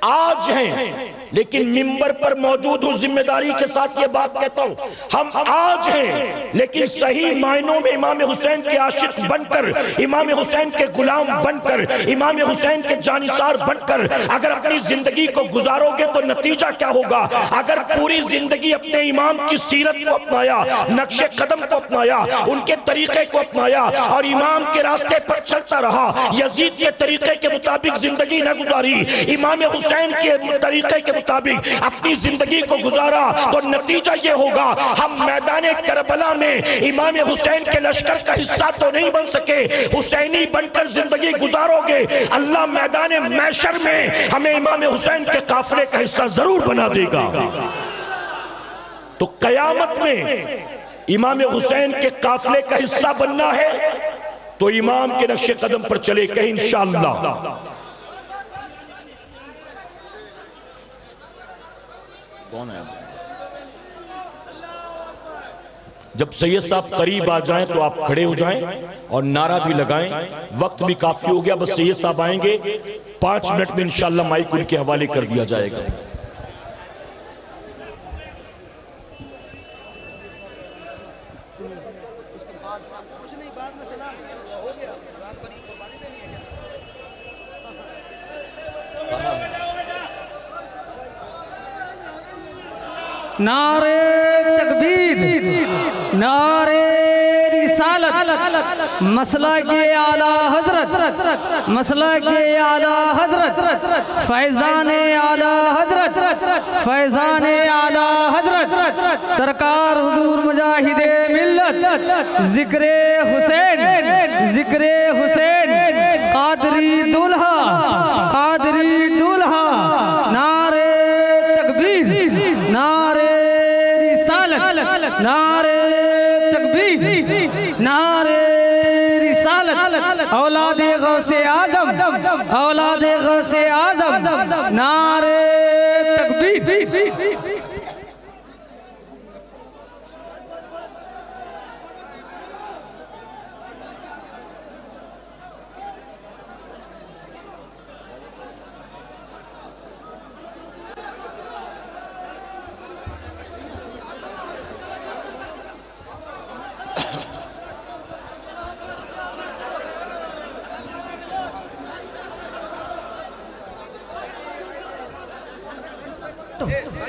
B: आज हैं, लेकिन मिंबर पर मौजूद हूं, जिम्मेदारी के साथ ये बात कहता हूं, हम आज हैं लेकिन सही मायनों में इमाम हुसैन के आशिक बनकर, इमाम हुसैन के गुलाम बनकर, इमाम हुसैन के जानिसार बनकर अगर अपनी जिंदगी को गुजारोगे तो नतीजा क्या होगा? अगर पूरी जिंदगी अपने इमाम की सीरत को अपनाया, नक्शे कदम को अपनाया, उनके तरीके को अपनाया और इमाम के रास्ते पर चलता रहा, यजीद के तरीके के मुताबिक जिंदगी न गुजारी, इमाम हुसैन के तरीके के मुताबिक अपनी जिंदगी को गुजारा, तो नतीजा ये होगा हम मैदान करबला में इमाम हुसैन के लश्कर का हिस्सा तो नहीं बन सके, हुसैनी बनकर जिंदगी गुजारोगे, अल्लाह मैदान महशर में हमें इमाम हुसैन के काफिले का हिस्सा जरूर बना देगा। तो कयामत में इमाम हुसैन के काफिले का हिस्सा बनना है तो इमाम के नक्शे कदम पर चले कहीं इंशाअल्लाह। कौन है? जब सैयद साहब करीब आ जाएं तो आप खड़े हो जाएं और नारा भी लगाएं। वक्त भी काफी हो गया, बस सैयद साहब आएंगे 5 मिनट में इंशाअल्लाह माइक उनके हवाले कर दिया जाएगा।
C: नारे तकबीर, नारे रिसालत, मसला के आला हजरत, मसला के आला हजरत, फैजान आला हजरत, फैजान आला हजरत, सरकार हुजूर मुजाहिदे मिल्लत, जिक्रे हुसैन, जिक्रे हुसैन, कादरी दुल्हा, कादरी दुल्हा, नारे तकबीर, नारे रिसालत, नारे तकबीर, नारे रिसालत, औलादे गौसे आजम, औलादे गौसे आजम, नारे तकबीर।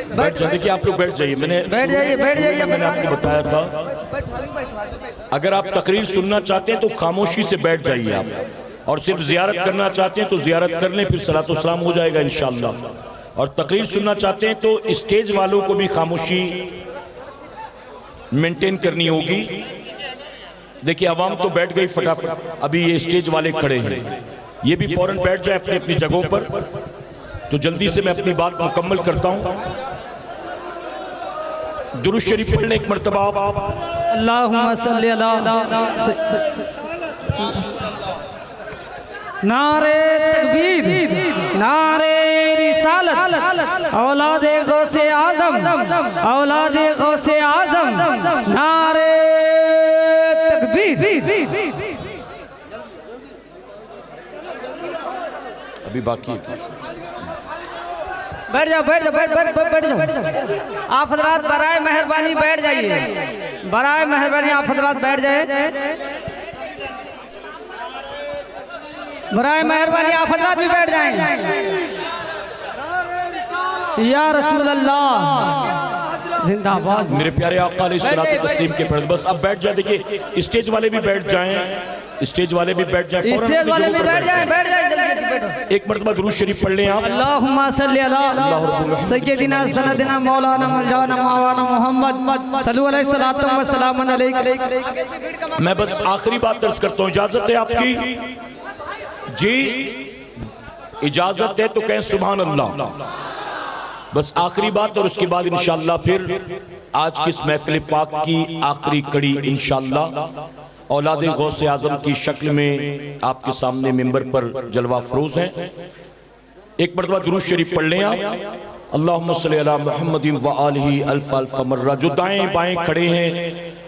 B: बैठ जाइए, देखिए आप लोग बैठ जाइए, मैंने
C: बैठ जाइए, बैठ जाइए,
B: मैंने आपको बताया था अगर आप तकरीर सुनना चाहते हैं तो खामोशी से बैठ जाइए आप, और सिर्फ जियारत करना चाहते हैं तो जियारत कर लें, फिर सलातो सलाम हो जाएगा इंशाअल्लाह। और तकरीर सुनना चाहते हैं तो स्टेज वालों को भी खामोशी मेंटेन करनी होगी। देखिए आवाम तो बैठ गई फटाफट, अभी ये स्टेज वाले खड़े हैं, ये भी फौरन बैठ जाए अपनी अपनी जगहों पर। तो जल्दी से मैं अपनी बात मुकम्मल करता हूं। दुरूद शरीफ पढ़ लें एक मर्तबा।
C: अल्लाहुम्मा सल्ली अला नारे तकबीर, नारे रिसालत, औलादे गौसे आजम, औलादे गौसे आजम, नारे तकबीर।
B: अभी बाकी है,
C: बैठ जाओ, बैठ जाओ, बैठ जाओ। आप हजरात बराए मेहरबानी बैठ जाइए, बराए मेहरबानी आप हजरात बैठ जाए, बराए मेहरबानी आप हजरात भी बैठ जाएं। या रसूल अल्लाह जिंदाबाद।
B: मेरे प्यारे आका अलैहिस्सलातु तस्लीम के पढ़, बस अब बैठ जाए। देखिए स्टेज वाले भी बैठ जाएं, स्टेज वाले भी बैठ जाएं,
C: स्टेज वाले भी बैठ जाएं, बैठ जाएं जल्दी बैठो।
B: एक मर्तबा दुरूद शरीफ पढ़ लें आप।
C: अल्लाहुम्मा सल्ली अला सय्यदिना सनदिना मौलाना मौलाना मौलाना मोहम्मद सल्लल्लाहु अलैहि सलातु व सलाम अलैहि।
B: मैं बस आखिरी बात अर्ज करता हूँ, इजाजत है आपकी जी? इजाजत है तो कहें सुभान अल्लाह। बस आखिरी बात, और उसके बाद इंशाअल्लाह फिर आज की इस महफिल पाक की आखिरी कड़ी इंशाअल्लाह औलादे गौसे आजम की शक्ल में आपके सामने मिंबर पर जलवा फरोज हैं। एक मरतबा दुरूद शरीफ पढ़ लें आप। अल्लाहुम्मा सल्ली अला मुहम्मदिन व आलिही अल्फ़ अल्फ़ मर्रा। जो दाएं बाएं खड़े हैं,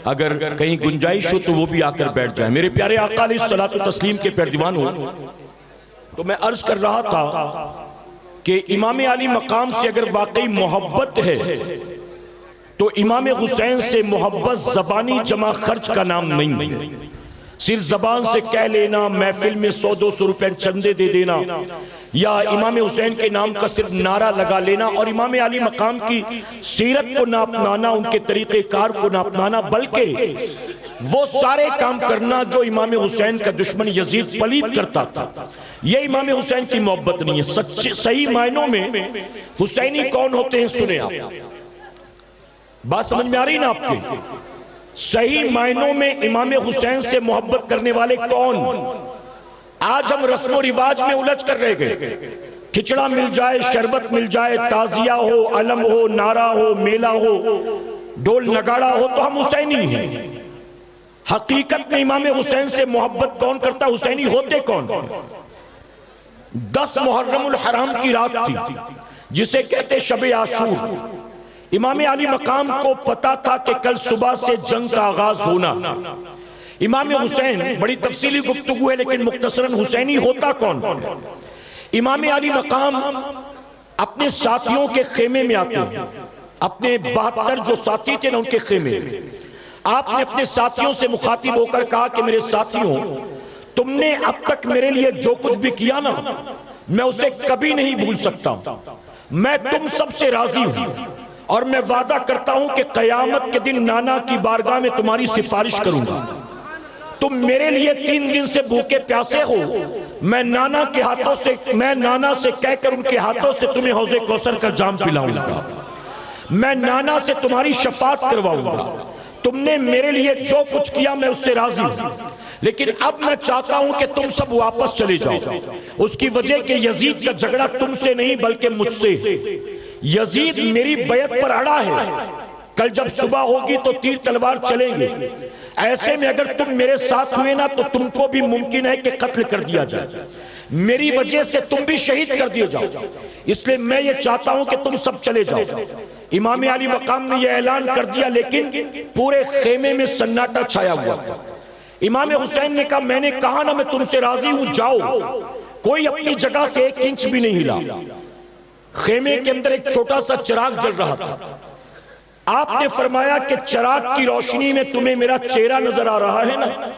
B: अगर कहीं गुंजाइश हो तो वो भी आकर बैठ जाए। मेरे प्यारे आका अलैहिस्सलातु तस्लीम के प्यारे दीवान हो, तो मैं अर्ज कर रहा था कि इमाम अली मकाम से अगर वाकई मोहब्बत है तो इमाम हुसैन से मोहब्बत ज़बानी जमा खर्च का नाम नहीं। सिर्फ जबान से कह लेना, महफिल में 100-200 रुपए चंदे दे देना, या इमाम हुसैन के नाम का सिर्फ नारा लगा लेना और इमाम अली मकाम की सीरत को ना अपनाना, उनके तरीक़ेकार को ना अपनाना, बल्कि वो सारे काम करना जो इमाम हुसैन का दुश्मन यजीद पलीद करता था, ये इमाम हुसैन की मोहब्बत नहीं है। सच्चे सही मायनों में हुसैनी कौन होते हैं, सुने आप, बात समझ में आ रही ना आपके? सही मायनों में इमाम हुसैन से मोहब्बत करने वाले कौन? आज हम रस्मो रिवाज में उलझ कर रह गए। खिचड़ा मिल जाए, शरबत मिल जाए, ताजिया हो, अलम हो, नारा हो, मेला हो, ढोल नगाड़ा हो तो हम हुसैनी हैं। हकीकत में इमाम हुसैन से मोहब्बत कौन करता? हुसैनी होते कौन? 10 मुहर्रमुल हराम की रात थी जिसे कहते शबे आशूर। इमाम अली मकाम को पता था कि कल सुबह से जंग का आगाज होना। इमाम हुसैन, बड़ी तफसीली गुफ्तगू है लेकिन मुख्तसरन हुसैनी होता कौन? इमाम अली मकाम अपने साथियों के खेमे में आते हैं, अपने 72 जो साथी थे ना उनके खेमे में। आपने अपने साथियों से मुखातिब होकर कहा कि मेरे साथियों, तुमने अब तक मेरे लिए जो कुछ भी किया ना, मैं उसे कभी नहीं भूल सकता। मैं तुम सबसे राजी हूं और मैं वादा करता हूं कि कयामत के दिन नाना की बारगाह में तुम्हारी सिफारिश करूंगा। तुम मेरे लिए 3 दिन से भूखे प्यासे हो, मैं नाना से कहकर उनके हाथों से तुम्हें हौज़े कौसर का जाम पिलाऊंगा। मैं नाना से तुम्हारी शफात करवाऊंगा। तुमने मेरे लिए जो कुछ किया मैं उससे राजी हूं, लेकिन अब मैं चाहता हूं कि तुम सब वापस चले जाओ। उसकी वजह कि यजीद का झगड़ा तुमसे नहीं बल्कि मुझसे। यजीद मेरी बैत पर अड़ा है। कल जब सुबह होगी तो तीर तलवार चलेंगे। ऐसे में अगर तुम मेरे साथ हुए ना तो तुमको भी मुमकिन है कि कत्ल कर दिया जाए, मेरी वजह से तुम भी शहीद कर दिए जाओ। इसलिए मैं ये चाहता हूं कि तुम सब चले जाओ। इमाम अली मकाम ने यह ऐलान कर दिया, लेकिन पूरे खेमे में सन्नाटा छाया हुआ था। इमाम हुसैन ने कहा, मैंने कहा ना मैं तुमसे राजी हूं, जाओ। कोई अपनी जगह से 1 इंच भी नहीं हिला। खेमे के अंदर एक छोटा सा चिराग जल रहा था। आपने फरमाया कि चिराग की रोशनी में तुम्हें मेरा चेहरा नजर आ रहा है ना,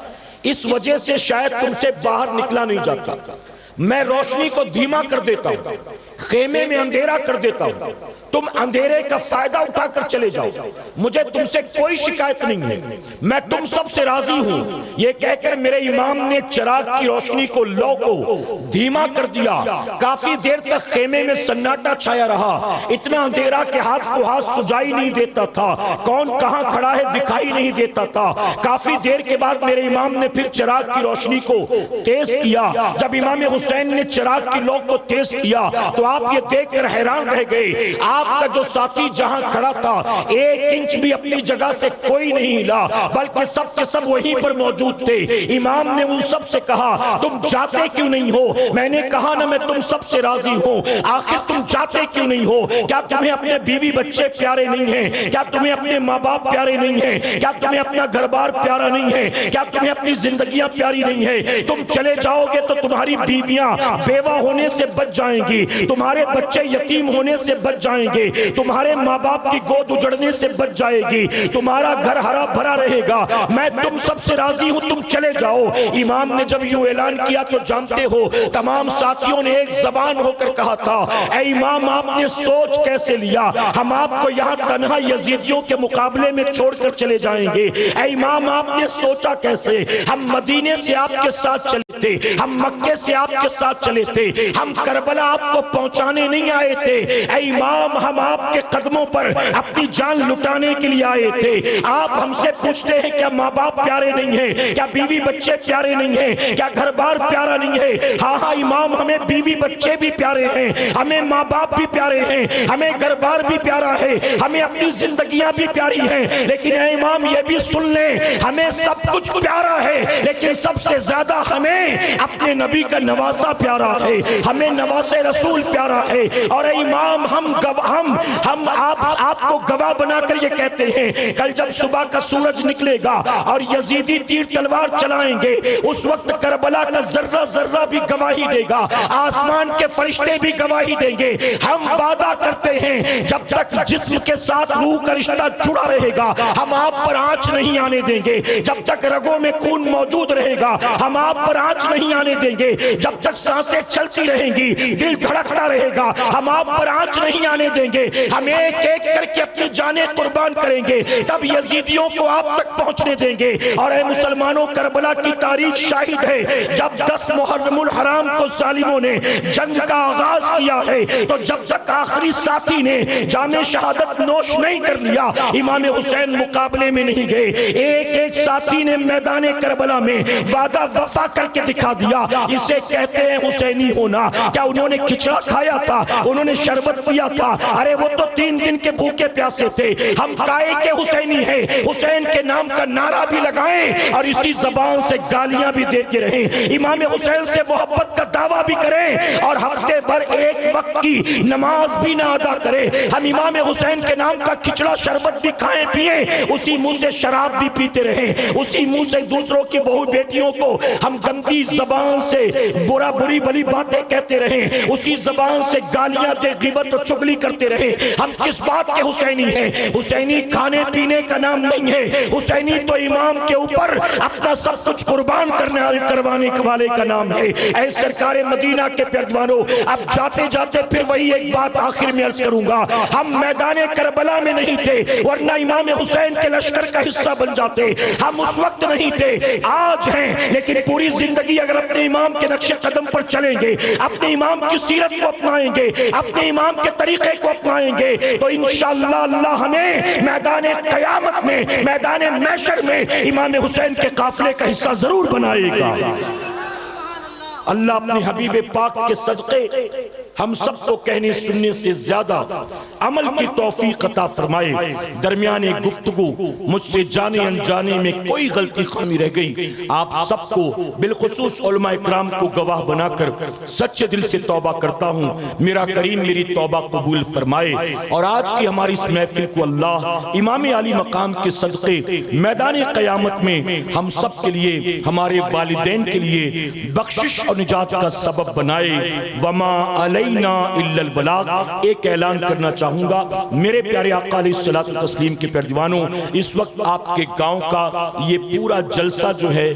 B: इस वजह से शायद तुमसे बाहर निकला नहीं जाता। मैं रोशनी को धीमा कर देता हूं, खेमे में अंधेरा कर देता हूं, तुम अंधेरे का फायदा उठाकर चले जाओ। मुझे तुमसे कोई शिकायत नहीं है, मैं तुम सबसे राजी हूं। यह कहकर मेरे इमाम ने चिराग की रोशनी को लो को धीमा कर दिया। काफी देर तक खेमे में सन्नाटा छाया रहा। इतना अंधेरा के हाथ को हाथ सुझाई नहीं देता था, कौन कहां खड़ा है दिखाई नहीं देता था। काफी देर के बाद मेरे इमाम ने फिर चिराग की रोशनी को तेज किया। जब इमाम हुसैन ने चिराग की लो को तेज किया तो आप ये देखकर हैरान रह गए। आपका जो साथी जहां खड़ा था 1 इंच भी अपनी जगह से कोई नहीं हिला, बल्कि सब के सब वहीं पर मौजूद थे। इमाम ने उन सब से कहा, तुम जाते क्यों नहीं हो? मैंने कहा ना मैं तुम सबसे राजी हूं, आखिर तुम जाते क्यों नहीं हो? क्या तुम्हें अपने बीवी बच्चे प्यारे नहीं हैं? क्या तुम्हें अपने माँ बाप प्यारे नहीं हैं? क्या तुम्हें अपना घर बार प्यारा नहीं है? क्या तुम्हें अपनी जिंदगियां प्यारी नहीं है? तुम चले जाओगे तो तुम्हारी बीवियां बेवा होने से बच जाएंगी, तुम्हारे बच्चे यतीम होने से बच जाएंगे, तुम्हारे माँ बाप की गोद उजड़ने से बच जाएगी, तुम्हारा घर हरा भरा रहेगा। मैं तुम सबसे राजी हूं, तुम चले जाओ। इमाम ने जब यूं ऐलान किया तो जानते हो तमाम साथियों ने एक जबान होकर कहा था, ऐ इमाम आपने सोच कैसे लिया? हम आपको यहाँ तन्हा यजीदियों के मुकाबले में छोड़कर चले जाएंगे। ऐ इमाम आपने सोचा कैसे? हम मदीने से आपके साथ चले थे, हम मक्के से आपके साथ चले थे, हम करबला आपको पहुंचाने नहीं आए थे। ऐ इमाम हम आपके कदमों पर अपनी जान लुटाने के लिए आए थे। आप हमसे पूछते हैं क्या माँ बाप प्यारे नहीं है? क्या बीवी बच्चे प्यारे नहीं है? क्या घर बार प्यारा नहीं है? हाँ हाँ इमाम, हमें बीवी बच्चे भी प्यारे हैं, हमें माँ बाप भी प्यारे हैं, हमें घर बार भी प्यारा है, हमें अपनी जिंदगियां भी प्यारी हैं। लेकिन ऐ इमाम ये भी सुन ले, हमें सब कुछ प्यारा है, लेकिन सबसे ज्यादा हमें अपने नबी का नवाज नवासा प्यारा है, हमें नवासे रसूल प्यारा है। और इमाम हम आपको गवाह बनाकर ये कहते हैं, कल जब सुबह का सूरज निकलेगा और यजीदी तीर तलवार चलाएंगे, उस वक्त करबला का जर्रा जर्रा भी गवाही देगा, आसमान के फरिश्ते भी गवाही देंगे। हम वादा करते हैं जब तक जिस्म के साथ रूह का रिश्ता जुड़ा रहेगा, हम आप पर आंच नहीं आने देंगे। जब तक रगों में खून मौजूद रहेगा, हम आप पर आंच नहीं आने देंगे। जब तक सांसें चलती रहेंगी, दिल धड़कता रहेगा, हम आप पर आंच नहीं आने देंगे। हम एक एक करके अपनी जानें कुर्बान करेंगे, तब यजीदियों को आप तक पहुंचने देंगे। और ऐ मुसलमानों, करबला की तारीख शाहिद है, जब 10 मुहर्रमुल हराम को जालिमों ने जंग का आगाज किया है, तो जब तक आखिरी साथी ने जामे शहादत नोश नहीं कर लिया, इमाम हुसैन मुकाबले में नहीं गए। एक एक साथी ने मैदान करबला में वादा वफा करके दिखा दिया। इसे कहते हैं हुसैनी होना। क्या उन्होंने खिचड़ा खाया था? उन्होंने शरबत पिया था? अरे वो तो 3 दिन के भूखे प्यासे थे। हम काय के हुसैनी हैं, हुसैन के नाम का नारा भी लगाएं और इसी जबान से गालियां भी देते रहें। इमाम हुसैन से मोहब्बत का दावा भी करें और हफ्ते भर एक वक्त की नमाज भी ना अदा करें। हम इमाम हुसैन के नाम का खिचड़ा शरबत भी खाएं पिए, उसी मुंह से शराब भी पीते रहें, उसी मुंह से दूसरों की बहू बेटियों को हम गंदी जबान से बुरी भली बातें कहते रहें, उसी जबान से गालियां दे गिबत और चुगली करते रहें। हम किस बात के हुसैनी हैं? हुसैनी खाने पीने का नाम नहीं है। हुसैनी तो इमाम के ऊपर अपना सब कुछ कुर्बान करवाने वाले का नाम है। ऐ सरकारे मदीना के प्यारवानों, अब जाते जाते फिर वही एक बात आखिर में अर्ज करूंगा। हम मैदान करबला में नहीं थे, वरना इमाम हुसैन के लश्कर का हिस्सा बन जाते। हम उस वक्त नहीं थे, आज हैं। लेकिन पूरी जिंदगी अगर अपने इमाम के नक्शे कदम पर चलेंगे, अपने इमाम की सीरत को अपनाएंगे, अपने इमाम के तरीके को अपनाएंगे, तो इंशाअल्लाह अल्लाह हमें मैदान क़यामत में, मैदान महशर में इमाम हुसैन के काफिले का हिस्सा जरूर बनाएगा। अल्लाह अपने हबीब पाक के सदक़े हम सबको कहने सुनने से ज्यादा अमल की तौफीक अता फरमाए। दरमियाने गुफ्तगू मुझसे जाने अनजाने में कोई गलती खामी रह गई, आप सबको बिलखुसूस उलमा इकराम को गवाह बनाकर सच्चे दिल से तौबा करता हूँ। मेरा करीम मेरी तौबा कबूल फरमाए। और आज की हमारी इस महफिल को अल्लाह इमाम आली मकाम के सदक़े मैदान क़यामत में हम सब के लिए, हमारे वालिदैन के लिए बख्शिश और निजात का सबब बनाए। वमा अलैना इल्लल बलाग। एक ऐलान करना चाहूंगा मेरे प्यारे आका अलैहिस्सलातु तस्लीम के प्यारे दीवानों, इस वक्त आपके गांव का ये पूरा जलसा जो है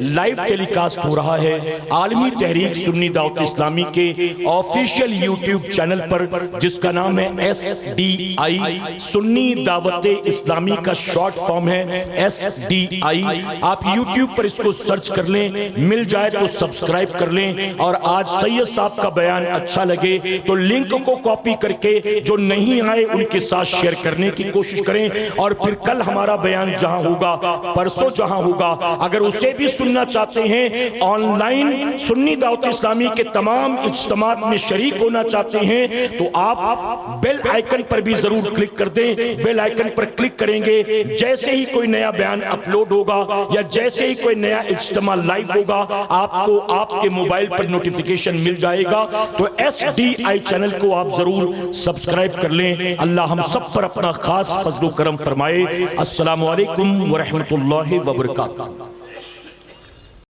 B: लाइव टेलीकास्ट हो रहा है आलमी तहरीक सुन्नी दावत इस्लामी के ऑफिशियल यूट्यूब चैनल पर, जिसका नाम है SDI सुन्नी दावत इस्लामी का शॉर्ट फॉर्म है SDI। आप यूट्यूब पर इसको सर्च कर लें, मिल जाए तो सब्सक्राइब कर लें। और आज सैयद साहब का बयान अच्छा लगे तो लिंक को कॉपी करके जो नहीं आए उनके साथ शेयर करने की कोशिश करें। और फिर कल हमारा बयान जहां होगा, परसों जहां होगा, अगर उसे भी सुनना चाहते हैं, ऑनलाइन सुन्नी दावत इस्लामी के तमाम इज्तिमात में शरीक होना चाहते हैं, तो आप बेल आइकन पर भी जरूर क्लिक कर दें। बेल आइकन पर क्लिक करेंगे, जैसे ही कोई नया बयान अपलोड होगा या जैसे ही कोई नया इज्तिमा लाइव होगा, आपको आपके मोबाइल पर नोटिफिकेशन मिल जाएगा। तो SDI चैनल को आप जरूर सब्सक्राइब कर लें। अल्लाह हम सब पर अपना खास फजल करम फरमाए। अस्सलामु अलैकुम व रहमतुल्लाहि व बरकातहू।